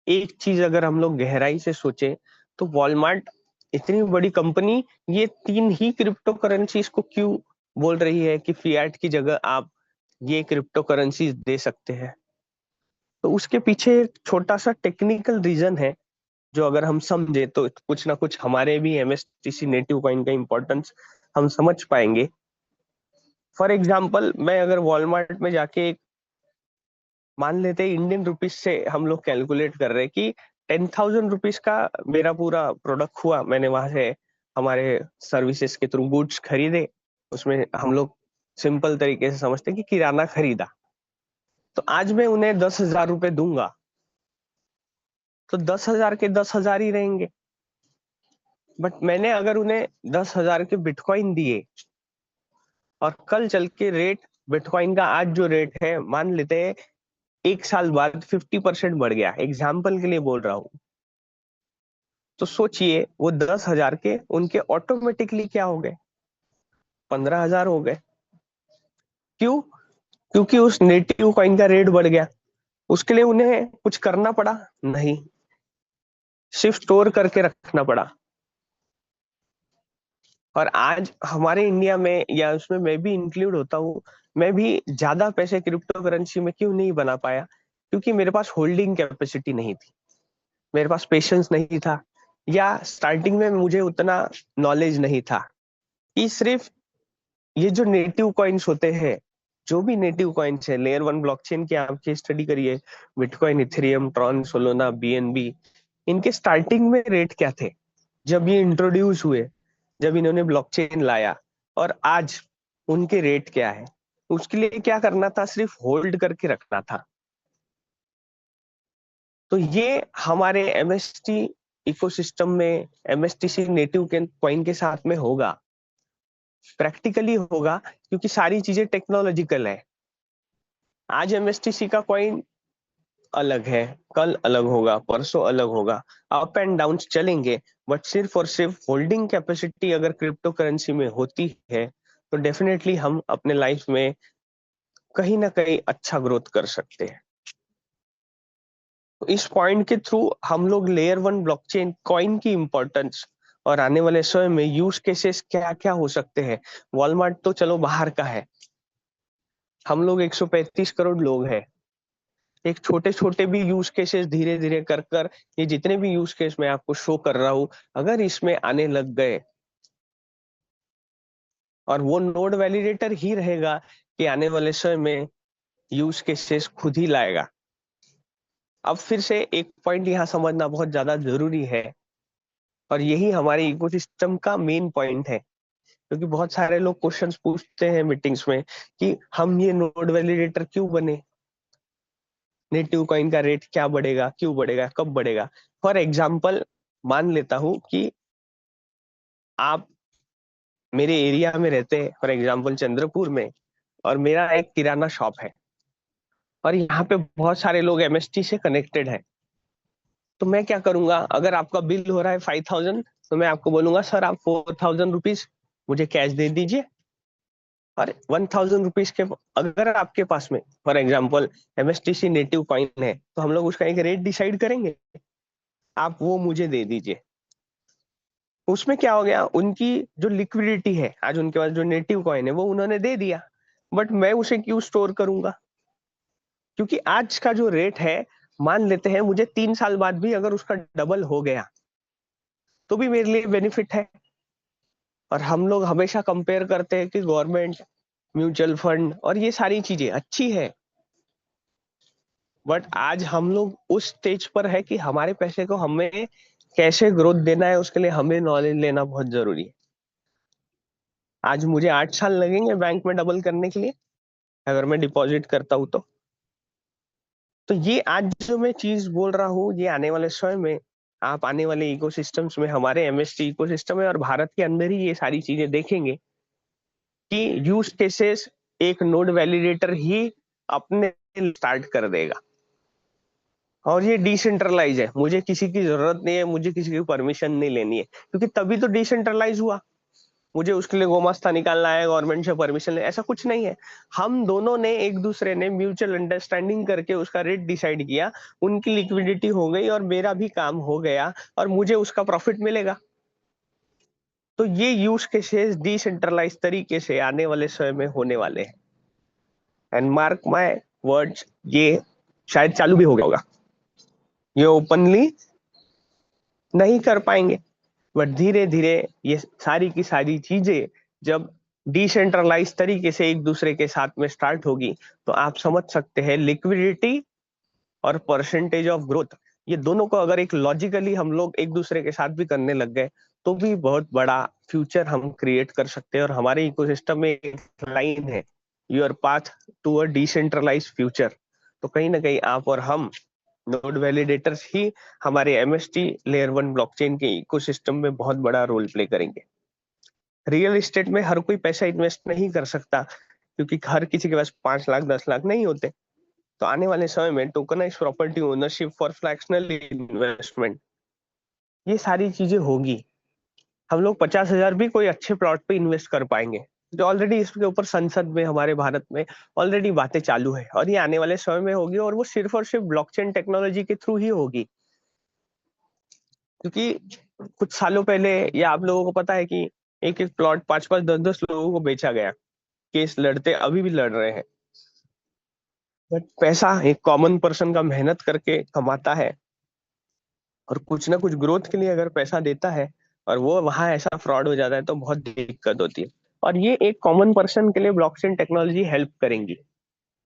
एक चीज अगर हम लोग गहराई से सोचे, तो वॉलमार्ट इतनी बड़ी कंपनी ये 3 ही क्रिप्टो करेंसीज को क्यों बोल रही है कि फिएट की जगह आप ये क्रिप्टो करेंसीज दे सकते हैं? तो उसके पीछे एक छोटा सा टेक्निकल रीजन है, जो अगर हम समझे तो कुछ ना कुछ हमारे भी एमएसटीसी नेटिव कॉइन का इंपॉर्टेंस हम समझ पाएंगे। फॉर एग्जाम्पल, मैं अगर वॉलमार्ट में जाके मान लेते हैं इंडियन रुपीज से हम लोग कैलकुलेट कर रहे हैं कि 10,000 रुपीज का मेरा पूरा प्रोडक्ट हुआ, मैंने वहां से हमारे सर्विसेज के थ्रू गुड्स खरीदे, उसमें हम लोग सिंपल तरीके से समझते हैं कि किराना खरीदा, तो आज मैं उन्हें 10,000 रुपए दूंगा, तो 10,000 के 10,000 ही रहेंगे। बट मैंने अगर उन्हें 10,000 के बिटकॉइन दिए, और कल चल के रेट, बिटकॉइन का आज जो रेट है, मान लेते हैं 1 साल बाद 50% बढ़ गया, एग्जाम्पल के लिए बोल रहा हूँ, तो सोचिए वो 10,000 के उनके ऑटोमेटिकली क्या हो गए, 15,000 हो गए। क्यों? क्योंकि उस नेटिव कॉइन का रेट बढ़ गया। उसके लिए उन्हें कुछ करना पड़ा? नहीं, सिर्फ स्टोर करके रखना पड़ा। और आज हमारे इंडिया में, या उसमें मैं भी इंक्लूड होता हूँ, मैं भी ज्यादा पैसे क्रिप्टो करेंसी में क्यों नहीं बना पाया? क्योंकि मेरे पास होल्डिंग कैपेसिटी नहीं थी, मेरे पास पेशेंस नहीं था, या स्टार्टिंग में मुझे उतना नॉलेज नहीं था कि सिर्फ ये जो नेटिव कॉइन्स होते हैं, जो भी नेटिव कॉइन्स है, लेयर 1 ब्लॉकचेन की आपकी स्टडी करिए, bitcoin, Ethereum, Tron, Solana, BNB, इनके स्टार्टिंग में रेट क्या थे जब ये इंट्रोड्यूस हुए, जब इन्होंने ब्लॉकचेन लाया, और आज उनके रेट क्या है? उसके लिए क्या करना था? सिर्फ होल्ड करके रखना था। तो ये हमारे एमएसटी इकोसिस्टम में, एमएसटीसी नेटिव के कॉइन के साथ में होगा, प्रैक्टिकली होगा, क्योंकि सारी चीजें टेक्नोलॉजिकल है। आज एमएसटीसी का कॉइन अलग है, कल अलग होगा, परसों अलग होगा, अप एंड डाउन चलेंगे। बट सिर्फ और सिर्फ होल्डिंग कैपेसिटी अगर क्रिप्टो करेंसी में होती है, तो डेफिनेटली हम अपने लाइफ में कहीं ना कहीं अच्छा ग्रोथ कर सकते हैं। तो इस पॉइंट के थ्रू हम लोग लेयर 1 ब्लॉकचेन कॉइन की इंपॉर्टेंस और आने वाले समय में यूज केसेस क्या क्या हो सकते हैं। वॉलमार्ट तो चलो बाहर का है, हम लोग 135 करोड़ लोग हैं, एक छोटे छोटे भी यूज केसेस धीरे धीरे कर कर, ये जितने भी यूज केस मैं आपको शो कर रहा हूं, अगर इसमें आने लग गए, और वो नोड वैलिडेटर ही रहेगा कि आने वाले समय में यूज केसेस खुद ही लाएगा। अब फिर से एक पॉइंट यहाँ समझना बहुत ज्यादा जरूरी है, और यही हमारे इकोसिस्टम का मेन पॉइंट है, क्योंकि बहुत सारे लोग क्वेश्चंस पूछते हैं मीटिंग्स में कि हम ये नोड वैलिडेटर क्यों बने, नेटिव कॉइन का रेट क्या बढ़ेगा, क्यों बढ़ेगा, कब बढ़ेगा? फॉर एग्जाम्पल, मान लेता हूं कि आप मेरे एरिया में रहते हैं, फॉर एग्जाम्पल चंद्रपुर में, और मेरा एक किराना शॉप है, और यहाँ पे बहुत सारे लोग एमएसटी से कनेक्टेड है। तो मैं क्या करूंगा, अगर आपका बिल हो रहा है 5,000, तो मैं आपको बोलूंगा सर आप 4,000 रुपीज मुझे कैश दे दीजिए, और 1,000 रुपीज के अगर आपके पास में for example MSTC native coin है, तो हम लोग उसका एक रेट डिसाइड करेंगे, आप वो मुझे दे दीजिए। उसमें क्या हो गया, उनकी जो लिक्विडिटी है, आज उनके पास जो नेटिव कॉइन है वो उन्होंने दे दिया, बट मैं उसे क्यों स्टोर करूंगा? क्योंकि आज का जो रेट है, मान लेते हैं मुझे 3 साल बाद भी अगर उसका डबल हो गया, तो भी मेरे लिए बेनिफिट है। और हम लोग हमेशा कंपेयर करते हैं कि गवर्नमेंट, म्यूचुअल फंड और ये सारी चीजें अच्छी है, बट आज हम लोग उस स्टेज पर है कि हमारे पैसे को हमें कैसे ग्रोथ देना है, उसके लिए हमें नॉलेज लेना बहुत जरूरी है। आज मुझे 8 साल लगेंगे बैंक में डबल करने के लिए, अगर मैं डिपॉजिट करता हूं तो ये आज जो मैं चीज बोल रहा हूँ, ये आने वाले समय में, आप आने वाले इकोसिस्टम्स में, हमारे एमएसटी इकोसिस्टम है और भारत के अंदर ही ये सारी चीजें देखेंगे कि यूज केसेस एक नोड वैलिडेटर ही अपने स्टार्ट कर देगा। और ये डिसेंट्रलाइज है, मुझे किसी की जरूरत नहीं है, मुझे किसी की परमिशन नहीं लेनी है, क्योंकि तभी तो डिसेंट्रलाइज हुआ। मुझे उसके लिए गोमास्ता निकालना है, गवर्नमेंट से परमिशन ले, ऐसा कुछ नहीं है। हम दोनों ने एक दूसरे ने म्यूचुअल अंडरस्टैंडिंग करके उसका रेट डिसाइड किया, उनकी लिक्विडिटी हो गई और मेरा भी काम हो गया, और मुझे उसका प्रॉफिट मिलेगा। तो ये यूज केसेस डिसेंट्रलाइज तरीके से आने वाले समय में होने वाले हैं। एंड मार्क माय वर्ड्स, ये शायद चालू भी हो गया होगा। ये ओपनली नहीं कर पाएंगे, बट धीरे धीरे ये सारी की सारी चीजें जब डिसेंट्रलाइज तरीके से एक दूसरे के साथ में स्टार्ट होगी, तो आप समझ सकते हैं लिक्विडिटी और परसेंटेज ऑफ ग्रोथ, ये दोनों को अगर एक लॉजिकली हम लोग एक दूसरे के साथ भी करने लग गए, तो भी बहुत बड़ा फ्यूचर हम क्रिएट कर सकते हैं। और हमारे इकोसिस्टम में एक लाइन है, your path to a decentralise future. तो कहीं ना कहीं आप और हम नोड वैलिडेटर्स ही हमारे एमएसटी लेयर 1 ब्लॉकचेन के इकोसिस्टम में बहुत बड़ा रोल प्ले करेंगे। रियल एस्टेट में हर कोई पैसा इन्वेस्ट नहीं कर सकता, क्योंकि हर किसी के पास 5 लाख 10 लाख नहीं होते। तो आने वाले समय में tokenise property ownership for fractional investment, ये सारी चीजें होगी। हम लोग 50,000 भी कोई अच्छे प्लॉट पे इन्वेस्ट कर पाएंगे, जो ऑलरेडी इसके ऊपर संसद में हमारे भारत में ऑलरेडी बातें चालू है, और ये आने वाले समय में होगी, और वो सिर्फ और सिर्फ ब्लॉकचेन टेक्नोलॉजी के थ्रू ही होगी। क्योंकि कुछ सालों पहले, या आप लोगों को पता है कि एक एक प्लॉट 5 5 10 10 लोगों को बेचा गया, केस लड़ते अभी भी लड़ रहे हैं। बट पैसा एक कॉमन पर्सन का मेहनत करके कमाता है, और कुछ ना कुछ ग्रोथ के लिए अगर पैसा देता है, और वो वहां ऐसा फ्रॉड हो जाता है, तो बहुत दिक्कत होती है। और ये एक कॉमन पर्सन के लिए ब्लॉकचेन टेक्नोलॉजी हेल्प करेंगी।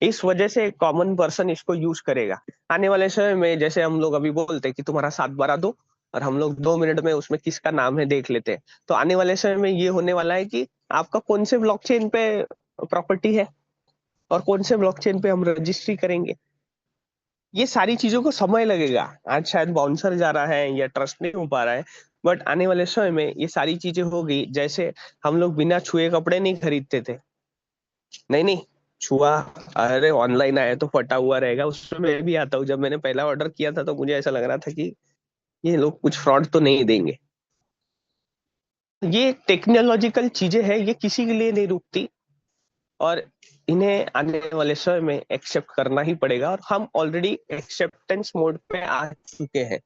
इस वजह से कॉमन पर्सन इसको यूज करेगा। आने वाले समय में जैसे हम लोग अभी बोलते हैं कि तुम्हारा 7 12 दो, और हम लोग 2 मिनट में उसमें किसका नाम है देख लेते हैं। तो आने वाले समय में ये होने वाला है कि आपका कौन से ब्लॉकचेन पे प्रॉपर्टी है, और कौन से ब्लॉकचेन पे हम रजिस्ट्री करेंगे, ये सारी चीजों को समय लगेगा। आज शायद बाउंसर जा रहा है या ट्रस्ट नहीं हो पा रहा है, बट आने वाले समय में ये सारी चीजें होगी। जैसे हम लोग बिना छुए कपड़े नहीं खरीदते थे, नहीं नहीं, छुआ, अरे ऑनलाइन आया तो फटा हुआ रहेगा, उसमें मैं भी आता हूँ। जब मैंने पहला ऑर्डर किया था, तो मुझे ऐसा लग रहा था कि ये लोग कुछ फ्रॉड तो नहीं देंगे। ये टेक्नोलॉजिकल चीजें हैं, ये किसी के लिए नहीं रुकती, और इन्हें आने वाले समय में एक्सेप्ट करना ही पड़ेगा, और हम ऑलरेडी एक्सेप्टेंस मोड पे आ चुके हैं।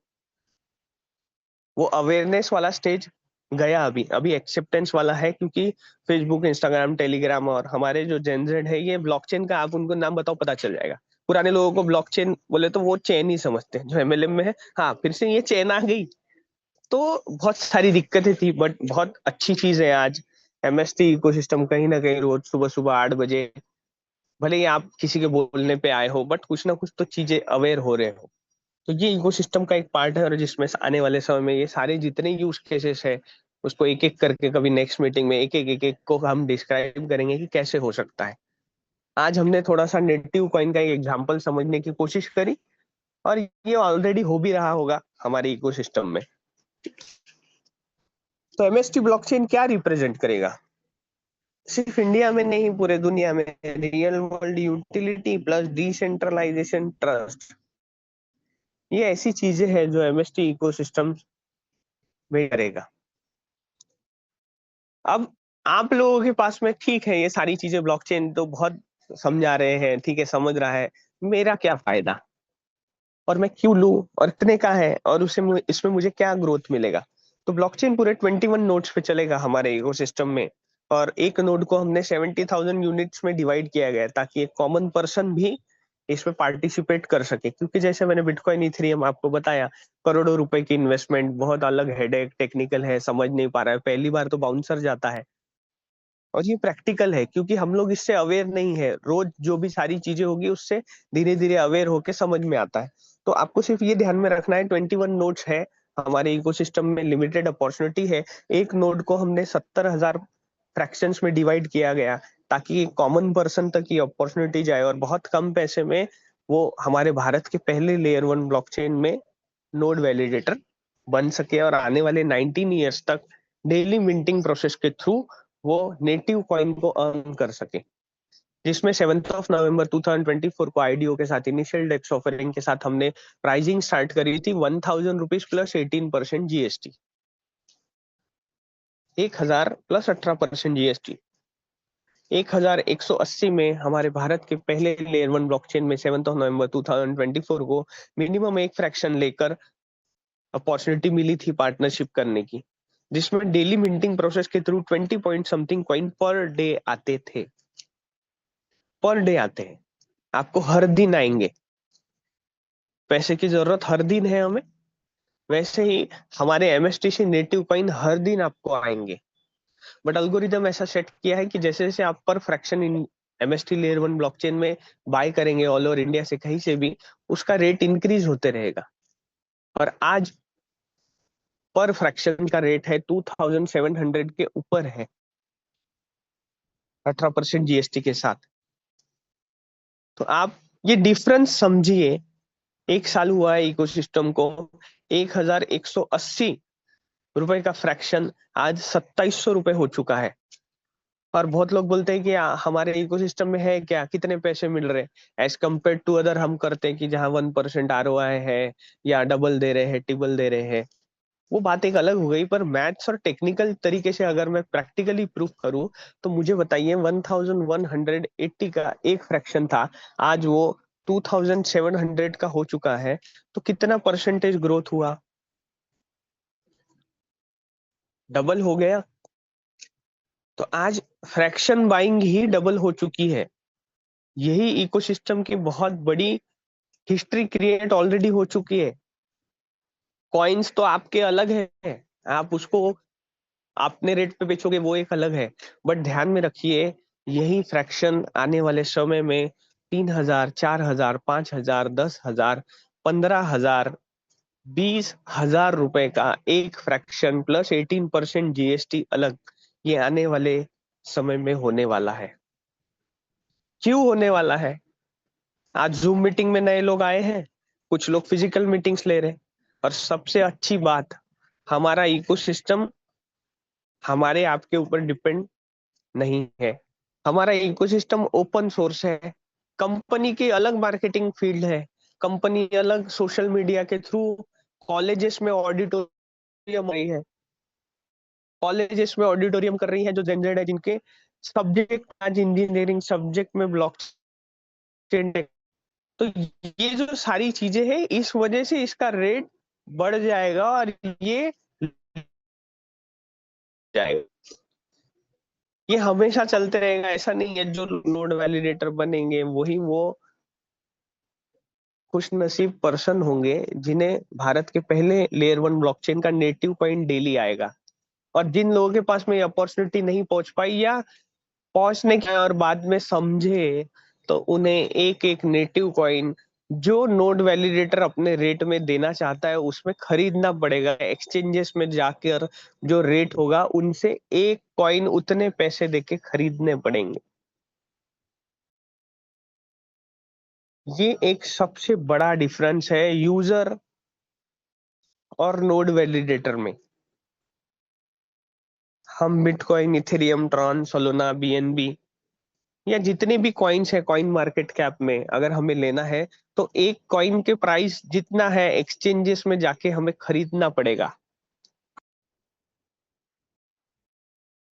वो अवेयरनेस वाला स्टेज गया, अभी अभी एक्सेप्टेंस वाला है, क्योंकि फेसबुक इंस्टाग्राम टेलीग्राम और हमारे जो जेनजेड है, ये ब्लॉकचेन का आप उनको नाम बताओ पता चल जाएगा। पुराने लोगों को ब्लॉकचेन बोले तो वो चेन ही समझते हैं, जो एमएलएम में है। हाँ, फिर से ये चेन आ गई, तो बहुत सारी दिक्कतें थी, बट बहुत अच्छी चीज है आज। एमएसटी इकोसिस्टम कहीं ना कहीं रोज सुबह सुबह 8 बजे, भले ही आप किसी के बोलने पे आए हो, बट कुछ ना कुछ तो चीजें अवेयर हो रहे हो। तो ये इकोसिस्टम का एक पार्ट है, और जिसमें आने वाले समय में ये सारे जितने यूज केसेस है, उसको एक एक करके कभी नेक्स्ट मीटिंग में एक एक को हम डिस्क्राइब करेंगे कि कैसे हो सकता है। आज हमने थोड़ा सा नेटिव कॉइन का एक एग्जांपल समझने की कोशिश करी, और ये ऑलरेडी हो भी रहा होगा हमारे इकोसिस्टम में। तो एमएसटी ब्लॉकचेन क्या रिप्रेजेंट करेगा? सिर्फ इंडिया में नहीं, पूरे दुनिया में real world utility plus decentralisation trust, ये ऐसी चीजें हैं जो एमएसटी इकोसिस्टम में करेगा। अब आप लोगों के पास में ठीक है, ये सारी चीजें ब्लॉकचेन तो बहुत समझा रहे हैं, ठीक है, समझ रहा है, मेरा क्या फायदा, और मैं क्यों लूं, और इतने का है, और इसमें मुझे क्या ग्रोथ मिलेगा? तो ब्लॉकचेन पूरे 21 नोड्स पे चलेगा हमारे इकोसिस्टम में, और एक नोड को हमने 70,000 यूनिट्स में डिवाइड किया गया है, ताकि एक कॉमन पर्सन भी इसमें पार्टिसिपेट कर सके। क्योंकि जैसे मैंने बिटकॉइन इथेरियम आपको बताया, करोड़ों रुपए की इन्वेस्टमेंट, बहुत अलग हेडेक टेक्निकल है, समझ नहीं पा रहा है, पहली बार तो बाउंसर जाता है। और ये प्रैक्टिकल है, क्योंकि हम लोग इससे अवेयर नहीं है। रोज जो भी सारी चीजें होगी, उससे धीरे धीरे अवेयर होके समझ में आता है। तो आपको सिर्फ ये ध्यान में रखना है, 21 नोड्स है हमारे इकोसिस्टम में, लिमिटेड अपॉर्चुनिटी है। एक नोड को हमने 70,000 फ्रैक्शंस में डिवाइड किया गया, ताकि कॉमन पर्सन तक ये अपॉर्चुनिटी जाए, और बहुत कम पैसे में वो हमारे भारत के पहले लेयर 1 ब्लॉकचेन में नोड वैलिडेटर बन सके, और आने वाले 19 ईयर्स तक डेली मिंटिंग प्रोसेस के थ्रू वो नेटिव कॉइन को अर्न कर सके। जिसमें 7 नवंबर 2024 को आईडीओ के साथ इनिशियल डेप्स ऑफरिंग के साथ हमने प्राइसिंग स्टार्ट करी थी 1000 rupees plus 18% GST, 1000 plus 18% GST. 1180 में हमारे भारत के पहले लेयर वन ब्लॉकचेन में 7 नवंबर 2024 को मिनिमम एक फ्रैक्शन लेकर अपॉर्चुनिटी मिली थी पार्टनरशिप करने की, जिसमें डेली मिंटिंग प्रोसेस के through 20 point something coin per day आते थे। पर डे आते हैं, आपको हर दिन आएंगे। पैसे की जरूरत हर दिन है हमें, वैसे ही हमारे एमएसटीसी नेटिव कॉइन हर दिन आपको आएंगे। बट अल्गोरिदम ऐसा सेट किया है कि जैसे जैसे आप पर fraction in MST layer one blockchain में बाय करेंगे ऑल ओवर इंडिया से कहीं से भी, उसका रेट इंक्रीज होते रहेगा। और आज पर फ्रैक्शन का रेट है 2700 के ऊपर है, 18% जीएसटी के साथ। तो आप ये डिफरेंस समझिए। एक साल हुआ है इकोसिस्टम को, 1180 रुपए का फ्रैक्शन आज 2700 रुपए हो चुका है। और बहुत लोग बोलते हैं कि हमारे इकोसिस्टम में है क्या, कितने पैसे मिल रहे एज कम्पेयर टू अदर हम करते हैं कि जहाँ 1% ROI है या डबल दे रहे हैं ट्रिपल दे रहे हैं। वो बात एक अलग हो गई, पर मैथ्स और टेक्निकल तरीके से अगर मैं प्रैक्टिकली प्रूफ करूं तो मुझे बताइए 1180 का एक फ्रैक्शन था, आज वो 2700 का हो चुका है, तो कितना परसेंटेज ग्रोथ हुआ? डबल हो गया। तो आज फ्रैक्शन बाइंग ही डबल हो चुकी है। यही इकोसिस्टम की बहुत बड़ी हिस्ट्री क्रिएट ऑलरेडी हो चुकी है। कॉइन्स तो आपके अलग है, आप उसको अपने रेट पे बेचोगे वो एक अलग है, बट ध्यान में रखिए यही फ्रैक्शन आने वाले समय में 3000, 4000, 5000, 10,000, 15,000, 20,000 रुपए का एक फ्रैक्शन प्लस 18% जीएसटी अलग, ये आने वाले समय में होने वाला है। क्यों होने वाला है? आज जूम मीटिंग में नए लोग आए हैं, कुछ लोग फिजिकल मीटिंग्स ले रहे हैं। और सबसे अच्छी बात, हमारा इकोसिस्टम हमारे आपके ऊपर डिपेंड नहीं है। हमारा इकोसिस्टम ओपन सोर्स है। कंपनी की अलग मार्केटिंग फील्ड है, कंपनी अलग सोशल मीडिया के थ्रू कॉलेजेस में ऑडिटोरियम रही है, कॉलेजेस में ऑडिटोरियम कर रही है जो जेनजेड है, जिनके सब्जेक्ट आज इंजीनियरिंग सब्जेक्ट में ब्लॉकचेन। तो ये जो सारी चीजें हैं, इस वजह से इसका रेट बढ़ जाएगा और ये जाएगा, ये हमेशा चलते रहेगा। ऐसा नहीं है जो नोड वैलिडेटर बनेंगे वही वो खुश नसीब पर्सन होंगे जिन्हें भारत के पहले लेयर वन ब्लॉकचेन का नेटिव कॉइन डेली आएगा। और जिन लोगों के पास में ये अपॉर्चुनिटी नहीं पहुंच पाई या पहुंचने के और बाद में समझे, तो उन्हें एक एक नेटिव कॉइन जो नोड वैलिडेटर अपने रेट में देना चाहता है उसमें खरीदना पड़ेगा। एक्सचेंजेस में जाकर जो रेट होगा उनसे एक कॉइन उतने पैसे देके खरीदने पड़ेंगे। ये एक सबसे बड़ा डिफरेंस है यूजर और नोड वैलिडेटर में। हम bitcoin, Ethereum, Tron, Solana, BNB या जितने भी कॉइन्स है कॉइन मार्केट कैप में अगर हमें लेना है, तो एक कॉइन के प्राइस जितना है एक्सचेंजेस में जाके हमें खरीदना पड़ेगा।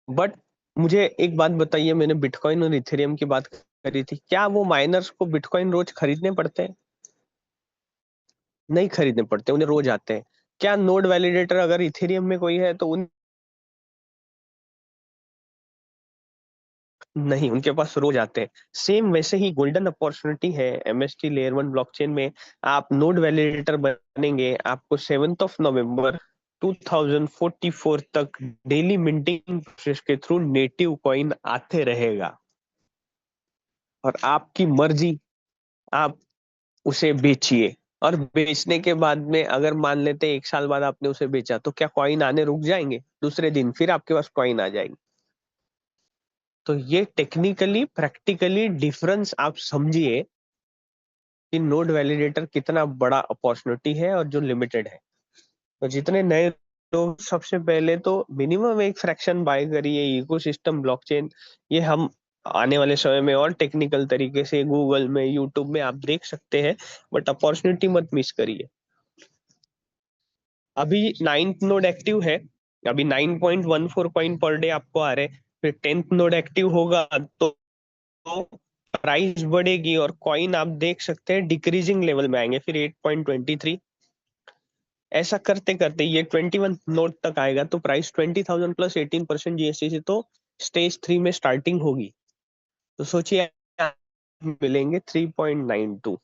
बट मुझे एक बात बताइए, मैंने बिटकॉइन और इथेरियम की बात करी थी, क्या वो माइनर्स को बिटकॉइन रोज खरीदने पड़ते हैं? नहीं खरीदने पड़ते, उन्हें रोज आते हैं। क्या नोड वैलिडेटर अगर इथेरियम में कोई है तो उन नहीं, उनके पास रोज आते हैं। सेम वैसे ही गोल्डन अपॉर्चुनिटी है एमएसटी लेयर वन ब्लॉकचेन में। आप नोड वैलिडेटर बनेंगे, आपको 7 नवंबर 2044 तक डेली मिंटिंग प्रोसेस के थ्रू नेटिव कॉइन आते रहेगा। और आपकी मर्जी, आप उसे बेचिए। और बेचने के बाद में अगर मान लेते हैं 1 साल बाद आपने उसे बेचा, तो क्या कॉइन आने रुक जाएंगे? दूसरे दिन फिर आपके पास कॉइन आ जाएंगे। तो ये टेक्निकली प्रैक्टिकली डिफरेंस आप समझिए कि नोड वैलिडेटर कितना बड़ा अपॉर्चुनिटी है और जो लिमिटेड है। तो जितने नए लोग, सबसे पहले तो मिनिमम एक फ्रैक्शन बाय करिए इकोसिस्टम ब्लॉकचेन। ये हम आने वाले समय में और टेक्निकल तरीके से गूगल में, यूट्यूब में आप देख सकते हैं, बट अपॉर्चुनिटी मत मिस करिए। अभी 9th नोड एक्टिव है, अभी 9.14 कॉइन पर डे आपको आ रहे हैं। फिर 10th नोड एक्टिव होगा तो प्राइस बढ़ेगी और कॉइन आप देख सकते हैं डिक्रीजिंग लेवल में आएंगे, फिर 8.23। ऐसा करते करते ये 21 नोट तक आएगा तो प्राइस 20,000 प्लस 18% जीएसटी से तो स्टेज 3 में स्टार्टिंग होगी। तो सोचिए मिलेंगे 3.92,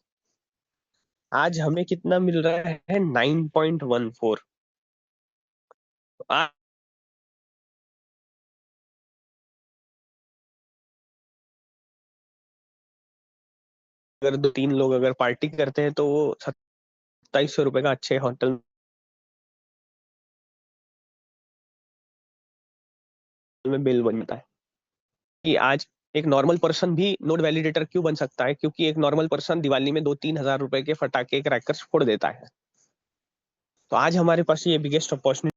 आज हमें कितना मिल रहा है 9.14। अगर 2-3 लोग अगर पार्टी करते हैं तो वो 2700 रुपए का अच्छे होटल में बिल बनता है। कि आज एक नॉर्मल पर्सन भी नोट वैलिडेटर क्यों बन सकता है, क्योंकि एक नॉर्मल पर्सन दिवाली में 2-3 हजार रुपए के फटाके क्रैकर्स फोड़ देता है। तो आज हमारे पास ये बिगेस्ट अपॉर्चुनिटी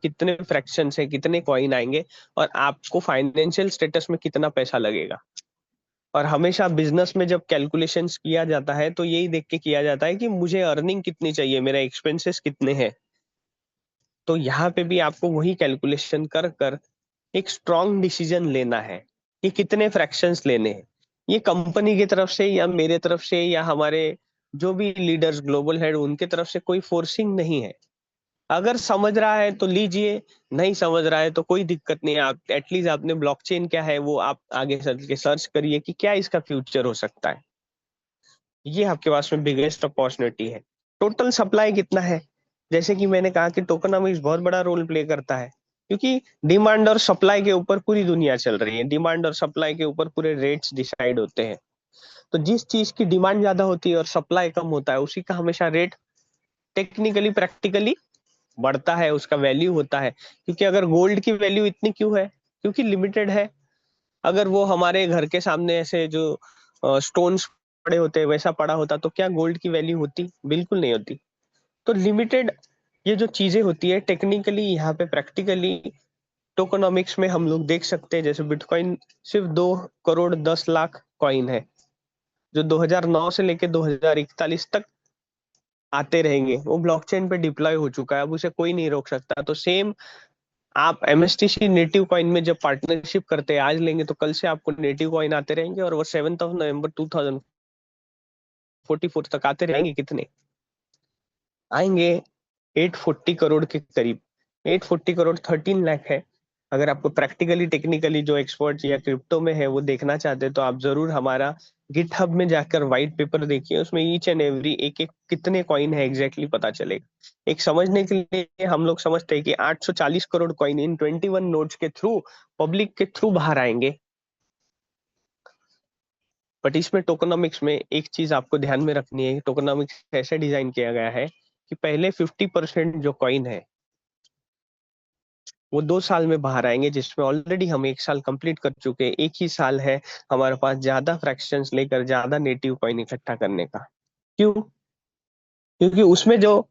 कितने फ्रैक्शन है, कितने कॉइन आएंगे और आपको फाइनेंशियल स्टेटस में कितना पैसा लगेगा। और हमेशा बिजनेस में जब कैलकुलेशंस किया जाता है तो यही देख के किया जाता है कि मुझे अर्निंग कितनी चाहिए, मेरा एक्सपेंसेस कितने हैं। तो यहाँ पे भी आपको वही कैलकुलेशन कर कर एक स्ट्रॉन्ग डिसीजन लेना है कि कितने फ्रैक्शंस लेने हैं। ये कंपनी की तरफ से या मेरे तरफ से या हमारे जो भी लीडर्स ग्लोबल हेड उनके तरफ से कोई फोर्सिंग नहीं है। अगर समझ रहा है तो लीजिए, नहीं समझ रहा है तो कोई दिक्कत नहीं है। आप एटलीस्ट आपने ब्लॉकचेन क्या है वो आप आगे चल के सर्च करिए कि क्या इसका फ्यूचर हो सकता है। ये आपके पास में बिगेस्ट अपॉर्चुनिटी है। टोटल सप्लाई कितना है, जैसे कि मैंने कहा कि टोकनामिक्स बहुत बड़ा रोल प्ले करता है, क्योंकि डिमांड और सप्लाई के ऊपर पूरी दुनिया चल रही है। डिमांड और सप्लाई के ऊपर पूरे रेट्स डिसाइड होते हैं। तो जिस चीज की डिमांड ज्यादा होती है और सप्लाई कम होता है उसी का हमेशा रेट टेक्निकली प्रैक्टिकली बढ़ता है, उसका वैल्यू होता है। क्योंकि अगर गोल्ड की वैल्यू इतनी क्यों है, क्योंकि लिमिटेड है। अगर वो हमारे घर के सामने ऐसे जो स्टोन्स पड़े होते वैसा पड़ा होता तो क्या गोल्ड की वैल्यू होती? बिल्कुल नहीं होती। तो लिमिटेड ये जो चीजें होती है टेक्निकली यहाँ पे प्रैक्टिकली टोकोनॉमिक्स में हम लोग देख सकते हैं। जैसे बिटकॉइन सिर्फ 2 करोड़ 10 लाख कॉइन है जो 2009 से लेके 2041 तक आते रहेंगे। वो ब्लॉकचेन पे डिप्लॉय हो चुका है, अब उसे कोई नहीं रोक सकता। तो सेम आप एमएसटीसी नेटिव कॉइन में जब पार्टनरशिप करते हैं, आज लेंगे तो कल से आपको नेटिव कॉइन आते रहेंगे और वो 7 नवंबर 2044 तक आते रहेंगे। कितने आएंगे? 840 करोड़ के करीब। 840 करोड़ 13 लाख है। अगर आपको प्रैक्टिकली टेक्निकली जो एक्सपर्ट या क्रिप्टो में है वो देखना चाहते हैं तो आप जरूर हमारा गिटहब में जाकर व्हाइट पेपर देखिए, उसमें ईच एंड एवरी एक एक कितने कॉइन है एग्जैक्टली पता चलेगा। एक समझने के लिए हम लोग समझते हैं कि 840 करोड़ कॉइन इन 21 नोड्स के थ्रू पब्लिक के थ्रू बाहर आएंगे। बट इसमें टोकनॉमिक्स में एक चीज आपको ध्यान में रखनी है, टोकनॉमिक्स ऐसे डिजाइन किया गया है कि पहले 50% जो कॉइन है वो 2 साल में बाहर आएंगे, जिसमें ऑलरेडी हम 1 साल कंप्लीट कर चुके हैं। एक ही साल है हमारे पास ज्यादा फ्रैक्शंस लेकर ज्यादा नेटिव कॉइन इकट्ठा करने का। क्यों? क्योंकि उसमें जो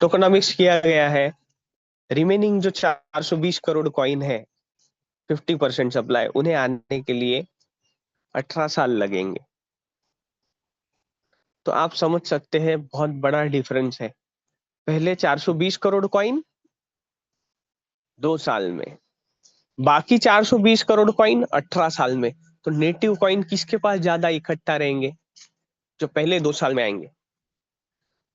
टोकनॉमिक्स किया गया है, रिमेनिंग जो 420 करोड़ कॉइन है 50% सप्लाई, उन्हें आने के लिए 18 साल लगेंगे। तो आप समझ सकते हैं बहुत बड़ा डिफरेंस है। पहले 420 करोड़ कॉइन 2 साल में, बाकी 420 करोड़ कॉइन 18 साल में। तो नेटिव कॉइन किसके पास ज्यादा इकट्ठा रहेंगे? जो पहले 2 साल में आएंगे।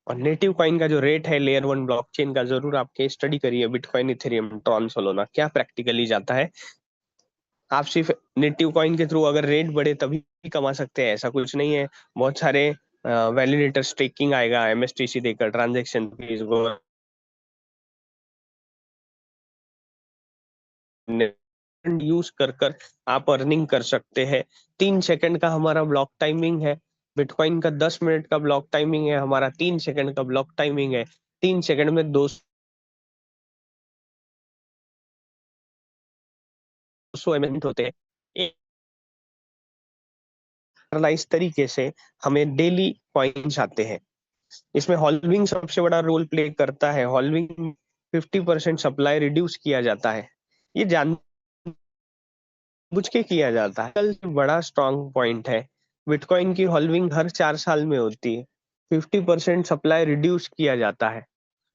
और नेटिव कॉइन का जो रेट है लेयर 1 ब्लॉकचेन का, जरूर आप केस स्टडी करिए। बिटकॉइन, इथेरियम, ट्रॉन, सोलोना क्या प्रैक्टिकली जाता है। आप सिर्फ नेटिव कॉइन के थ्रू अगर रेट बढ़े तभी कमा सकते हैं ऐसा कुछ नहीं है। बहुत सारे वैलिडेटर स्टेकिंग आएगा एमएसटीसी देकर, ट्रांजेक्शन फीस यूज कर कर आप अर्निंग कर सकते हैं। 3 सेकंड का हमारा ब्लॉक टाइमिंग है। बिटकॉइन का 10 मिनट का ब्लॉक टाइमिंग है, हमारा 3 सेकंड का ब्लॉक टाइमिंग है। 3 सेकंड में 200 एलिमेंट होते हैं। एक तरीके से हमें डेली कॉइन्स आते हैं। इसमें हॉल्विंग सबसे बड़ा रोल प्ले करता है। हॉल्विंग 50% सप्लाई रिड्यूस किया जाता है। ये जानबूझ के किया जाता है, कल बड़ा स्ट्रॉन्ग पॉइंट है। बिटकॉइन की हॉल्विंग हर 4 साल में होती है। 50% सप्लाई रिड्यूस किया जाता है,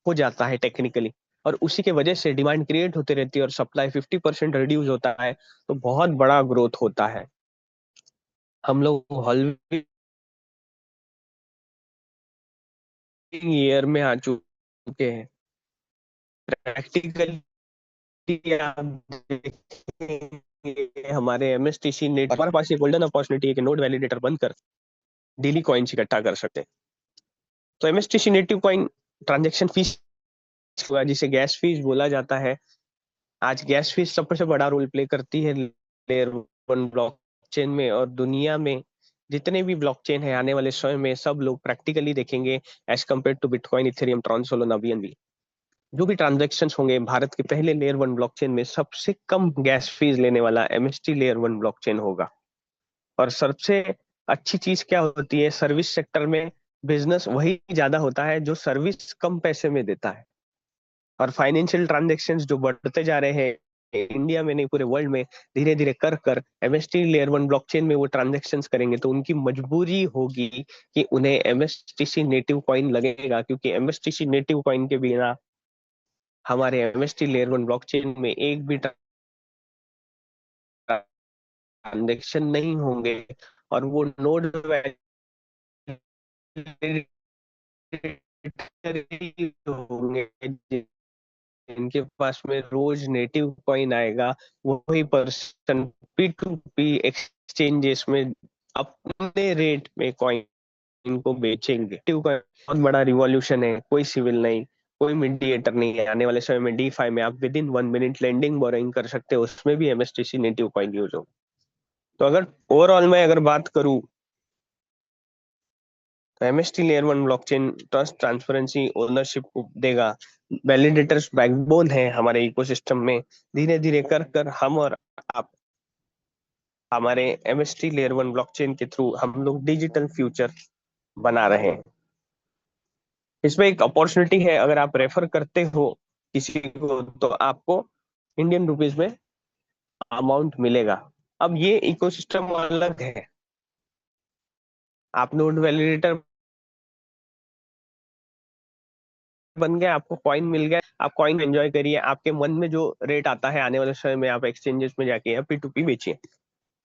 हो जाता है टेक्निकली, और उसी के वजह से डिमांड क्रिएट होती रहती है और सप्लाई 50% रिड्यूस होता है, तो बहुत बड़ा ग्रोथ होता है। हम लोग हॉल्विंग ईयर में आ चुके हैं। प्रैक्टिकली आप देखेंगे, हमारे एमएसटीसी नेट हमारे पास ये गोल्डन अपॉर्चुनिटी है कि नोड वैलिडेटर बंद कर डेली कॉइन्स इकट्ठा कर सकते हैं। तो MSTC native coin transaction fees, जिसे गैस फीस बोला जाता है, आज गैस फीस सबसे बड़ा रोल प्ले करती है लेयर वन ब्लॉकचेन में। और दुनिया में जितने भी ब्लॉकचेन है आने वाले समय में सब लोग प्रैक्टिकली देखेंगे as compare to Bitcoin, Ethereum, Tron, Solana, BNB. जो भी ट्रांजेक्शन होंगे भारत के पहले लेयर वन ब्लॉकचेन में, सबसे कम गैस फीस लेने वाला एमएसटी लेयर वन ब्लॉकचेन होगा। और सबसे अच्छी चीज क्या होती है, सर्विस सेक्टर में बिजनेस वही ज्यादा होता है जो सर्विस कम पैसे में देता है। और फाइनेंशियल ट्रांजेक्शन्स जो बढ़ते जा रहे हैं इंडिया में नहीं पूरे वर्ल्ड में, धीरे धीरे कर कर एमएसटी लेयर वन ब्लॉकचेन में वो ट्रांजेक्शन्स करेंगे, तो उनकी मजबूरी होगी कि उन्हें एमएसटीसी नेटिव कॉइन लगेगा, क्योंकि एमएसटीसी नेटिव कॉइन के बिना हमारे एमएसटी लेयर वन ब्लॉकचेन में एक भी ट्रांजेक्शन नहीं होंगे। और वो नोड होंगे जिनके पास में रोज नेटिव कॉइन आएगा, वही person P to P exchanges में अपने रेट में कॉइन को बेचेंगे। नेटिव कॉइन बहुत बड़ा रिवॉल्यूशन है, कोई सिविल नहीं, कोई मीडिएटर नहीं है। आने वाले समय में डीफाई में आप with in 1 minute lending borrowing कर सकते हो, उसमें भी एमएसटीसी नेटिव कॉइन यूज हो। तो अगर ओवरऑल मैं अगर बात करूं, तो MST layer one blockchain trust, transparency, ownership को देगा। वैलिडेटर्स बैकबोन है हमारे इकोसिस्टम में। धीरे धीरे कर कर हम और आप हमारे एमएसटी लेयर वन ब्लॉकचेन के थ्रू हम लोग डिजिटल फ्यूचर बना रहे हैं। इसमें एक अपॉर्चुनिटी है, अगर आप रेफर करते हो किसी को तो आपको इंडियन रुपीज में अमाउंट मिलेगा। अब ये इकोसिस्टम अलग है। आप नोड वैलिडेटर बन गया, आपको कॉइन मिल गया, आप कॉइन एंजॉय करिए। आपके मन में जो रेट आता है आने वाले समय में आप एक्सचेंजेस में जाके या पी टू पी बेचिए।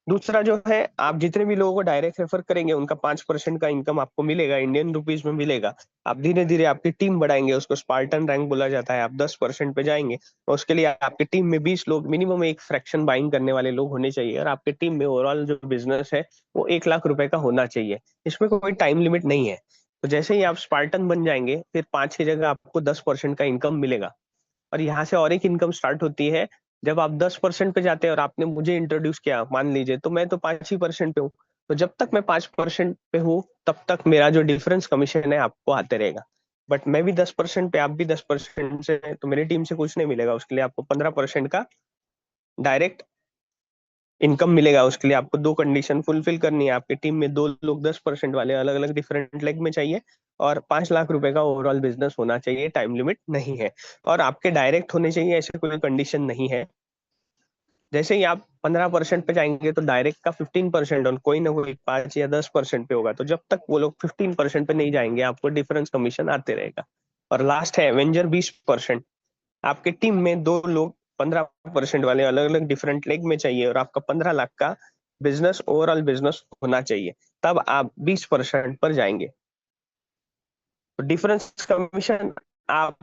दूसरा जो है, आप जितने भी लोगों को डायरेक्ट रेफर करेंगे उनका 5% का इनकम आपको मिलेगा, इंडियन रुपीज में मिलेगा। आप धीरे धीरे आपकी टीम बढ़ाएंगे, उसको स्पार्टन रैंक बोला जाता है। आप 10% पे जाएंगे, और उसके लिए आपकी टीम में 20 लोग मिनिमम, एक फ्रैक्शन बाइंग करने वाले लोग होने चाहिए। और आपके टीम में ओवरऑल जो बिजनेस है वो 1 लाख रुपए का होना चाहिए। इसमें कोई टाइम लिमिट नहीं है। तो जैसे ही आप स्पार्टन बन जाएंगे, फिर 5 की जगह आपको 10% का इनकम मिलेगा। और यहाँ से और एक इनकम स्टार्ट होती है। जब आप 10% पे जाते हैं और आपने मुझे इंट्रोड्यूस किया, मान लीजिए, तो मैं तो 5 ही % पे हूँ। तो जब तक मैं 5% पे हूँ तब तक मेरा जो डिफरेंस कमीशन है आपको आते रहेगा। बट मैं भी 10% पे, आप भी 10% से, तो मेरी टीम से कुछ नहीं मिलेगा। उसके लिए आपको 15% का डायरेक्ट इनकम मिलेगा। उसके लिए आपको दो कंडीशन फुलफिल करनी है। आपकी टीम में 2 लोग 10% वाले अलग अलग डिफरेंट लेग में चाहिए, और 5 लाख रुपए का ओवरऑल बिजनेस होना चाहिए। टाइम लिमिट नहीं है, और आपके डायरेक्ट होने चाहिए, ऐसे कोई कंडीशन नहीं है। जैसे ही आप 15% पे जाएंगे तो डायरेक्ट का 15% और कोई ना कोई 5 या 10% पे होगा। तो जब तक वो लोग 15% पे नहीं जाएंगे आपको डिफरेंस कमीशन आते रहेगा। और लास्ट है एवेंजर 20%। आपके टीम में 2 लोग 15% वाले अलग अलग डिफरेंट लेग में चाहिए, और आपका 15 लाख का बिजनेस, ओवरऑल बिजनेस होना चाहिए, तब आप 20% पर जाएंगे। तो डिफरेंस कमीशन आप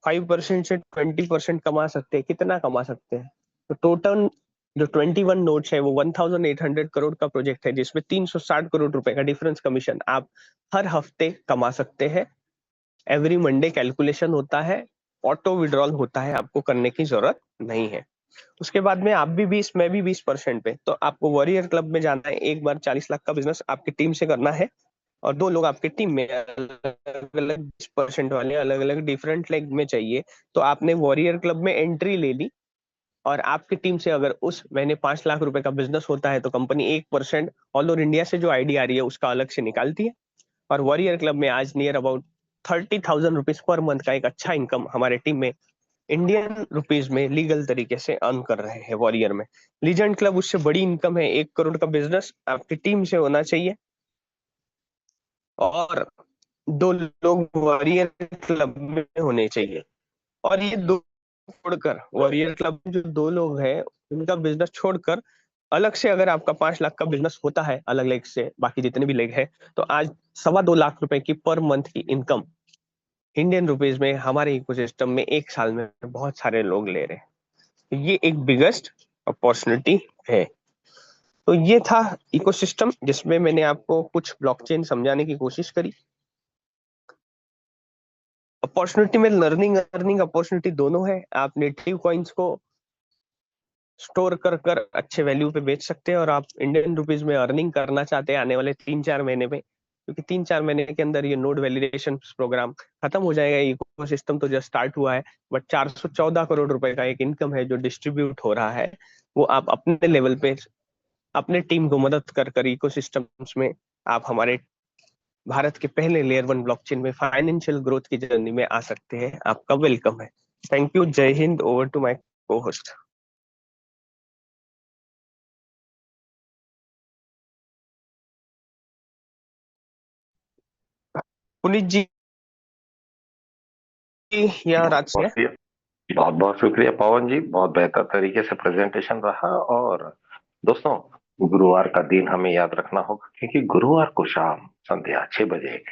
5% से 20% कमा सकते हैं। कितना कमा सकते हैं? तो टोटल जो 21 नोट्स है वो 1800 करोड़ का प्रोजेक्ट है, जिसमें 360 करोड़ रुपए का डिफरेंस कमीशन आप हर हफ्ते कमा सकते हैं। एवरी मंडे कैलकुलेशन होता है, ऑटो विड्रॉल होता है, आपको करने की जरूरत नहीं है। उसके बाद में आप भी 20, मैं भी 20% पे, तो आपको वॉरियर क्लब में जाना है। एक बार 40 लाख का बिजनेस आपकी टीम से करना है, और 2 लोग आपके टीम में अलग अलग 20% वाले अलग अलग डिफरेंट लेग में चाहिए। तो आपने वॉरियर क्लब में एंट्री ले ली, और आपकी टीम से अगर उस महीने 5 लाख रुपए का बिजनेस होता है, तो कंपनी 1% ऑल ओवर इंडिया से जो आईडी आ रही है उसका अलग से निकालती है। और वॉरियर क्लब में आज near about 30,000 rupees per month का एक अच्छा इनकम हमारे टीम में इंडियन रुपीज में लीगल तरीके से अर्न कर रहे हैं वॉरियर में। लीजेंड क्लब उससे बड़ी इनकम है, 1 करोड़ का बिजनेस आपकी टीम से होना चाहिए, और 2 लोग वॉरियर क्लब में होने चाहिए। और ये दो छोड़कर, वॉरियर क्लब में जो 2 लोग हैं उनका बिजनेस छोड़कर अलग से अगर आपका 5 लाख का बिजनेस होता है अलग लेग से, बाकी जितने भी लेग है, तो आज 2.25 लाख रुपए की पर मंथ की इनकम इंडियन रुपीज में हमारे इकोसिस्टम में एक साल में बहुत सारे लोग ले रहे हैं। ये एक बिगेस्ट अपॉर्चुनिटी है। तो ये था इकोसिस्टम, जिसमें मैंने आपको कुछ ब्लॉकचेन समझाने की कोशिश करी। अपॉर्चुनिटी में लर्निंग अर्निंग अपॉर्चुनिटी दोनों है। आप नेटिव कॉइन्स को स्टोर कर कर अच्छे वैल्यू पे बेच सकते हैं, और आप इंडियन रुपीज में अर्निंग करना चाहते हैं आने वाले 3-4 महीने में, क्योंकि 3-4 महीने के अंदर ये नोड वैलिडेशन प्रोग्राम खत्म हो जाएगा। इकोसिस्टम तो जस्ट स्टार्ट हुआ है, बट 414 करोड़ रुपए का एक इनकम है जो डिस्ट्रीब्यूट हो रहा है। वो आप अपने लेवल पे अपने टीम को मदद कर कर इकोसिस्टम्स में आप हमारे भारत के पहले लेयर 1 ब्लॉकचेन में फाइनेंशियल ग्रोथ की जर्नी में आ सकते हैं। आपका वेलकम है। Thank you. जय हिंद। ओवर टू माय को होस्ट पुनीत जी या बहुत राज से। बहुत बहुत बहुत शुक्रिया पवन जी, बहुत बेहतर तरीके से प्रेजेंटेशन रहा। और दोस्तों, गुरुवार का दिन हमें याद रखना होगा, क्योंकि गुरुवार को शाम संध्या 6 बजे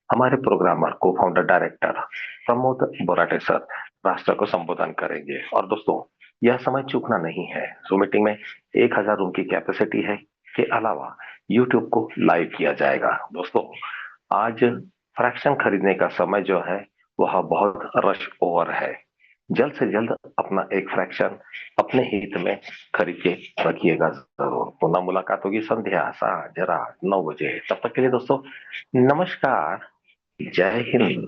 हमारे प्रोग्रामर को founder director Pramod Borate sir राष्ट्र को संबोधन करेंगे। और दोस्तों, यह समय चूकना नहीं है। जूम मीटिंग में 1,000 रूम की कैपेसिटी है, के अलावा यूट्यूब को लाइव किया जाएगा। दोस्तों, आज फ्रैक्शन खरीदने का समय जो है वह बहुत रश ओवर है। जल्द से जल्द अपना एक फ्रैक्शन अपने हित में खरीद के रखिएगा जरूर। पुनः मुलाकात होगी संध्या साढ़े 9 बजे। तब तक के लिए दोस्तों, नमस्कार। जय हिंद।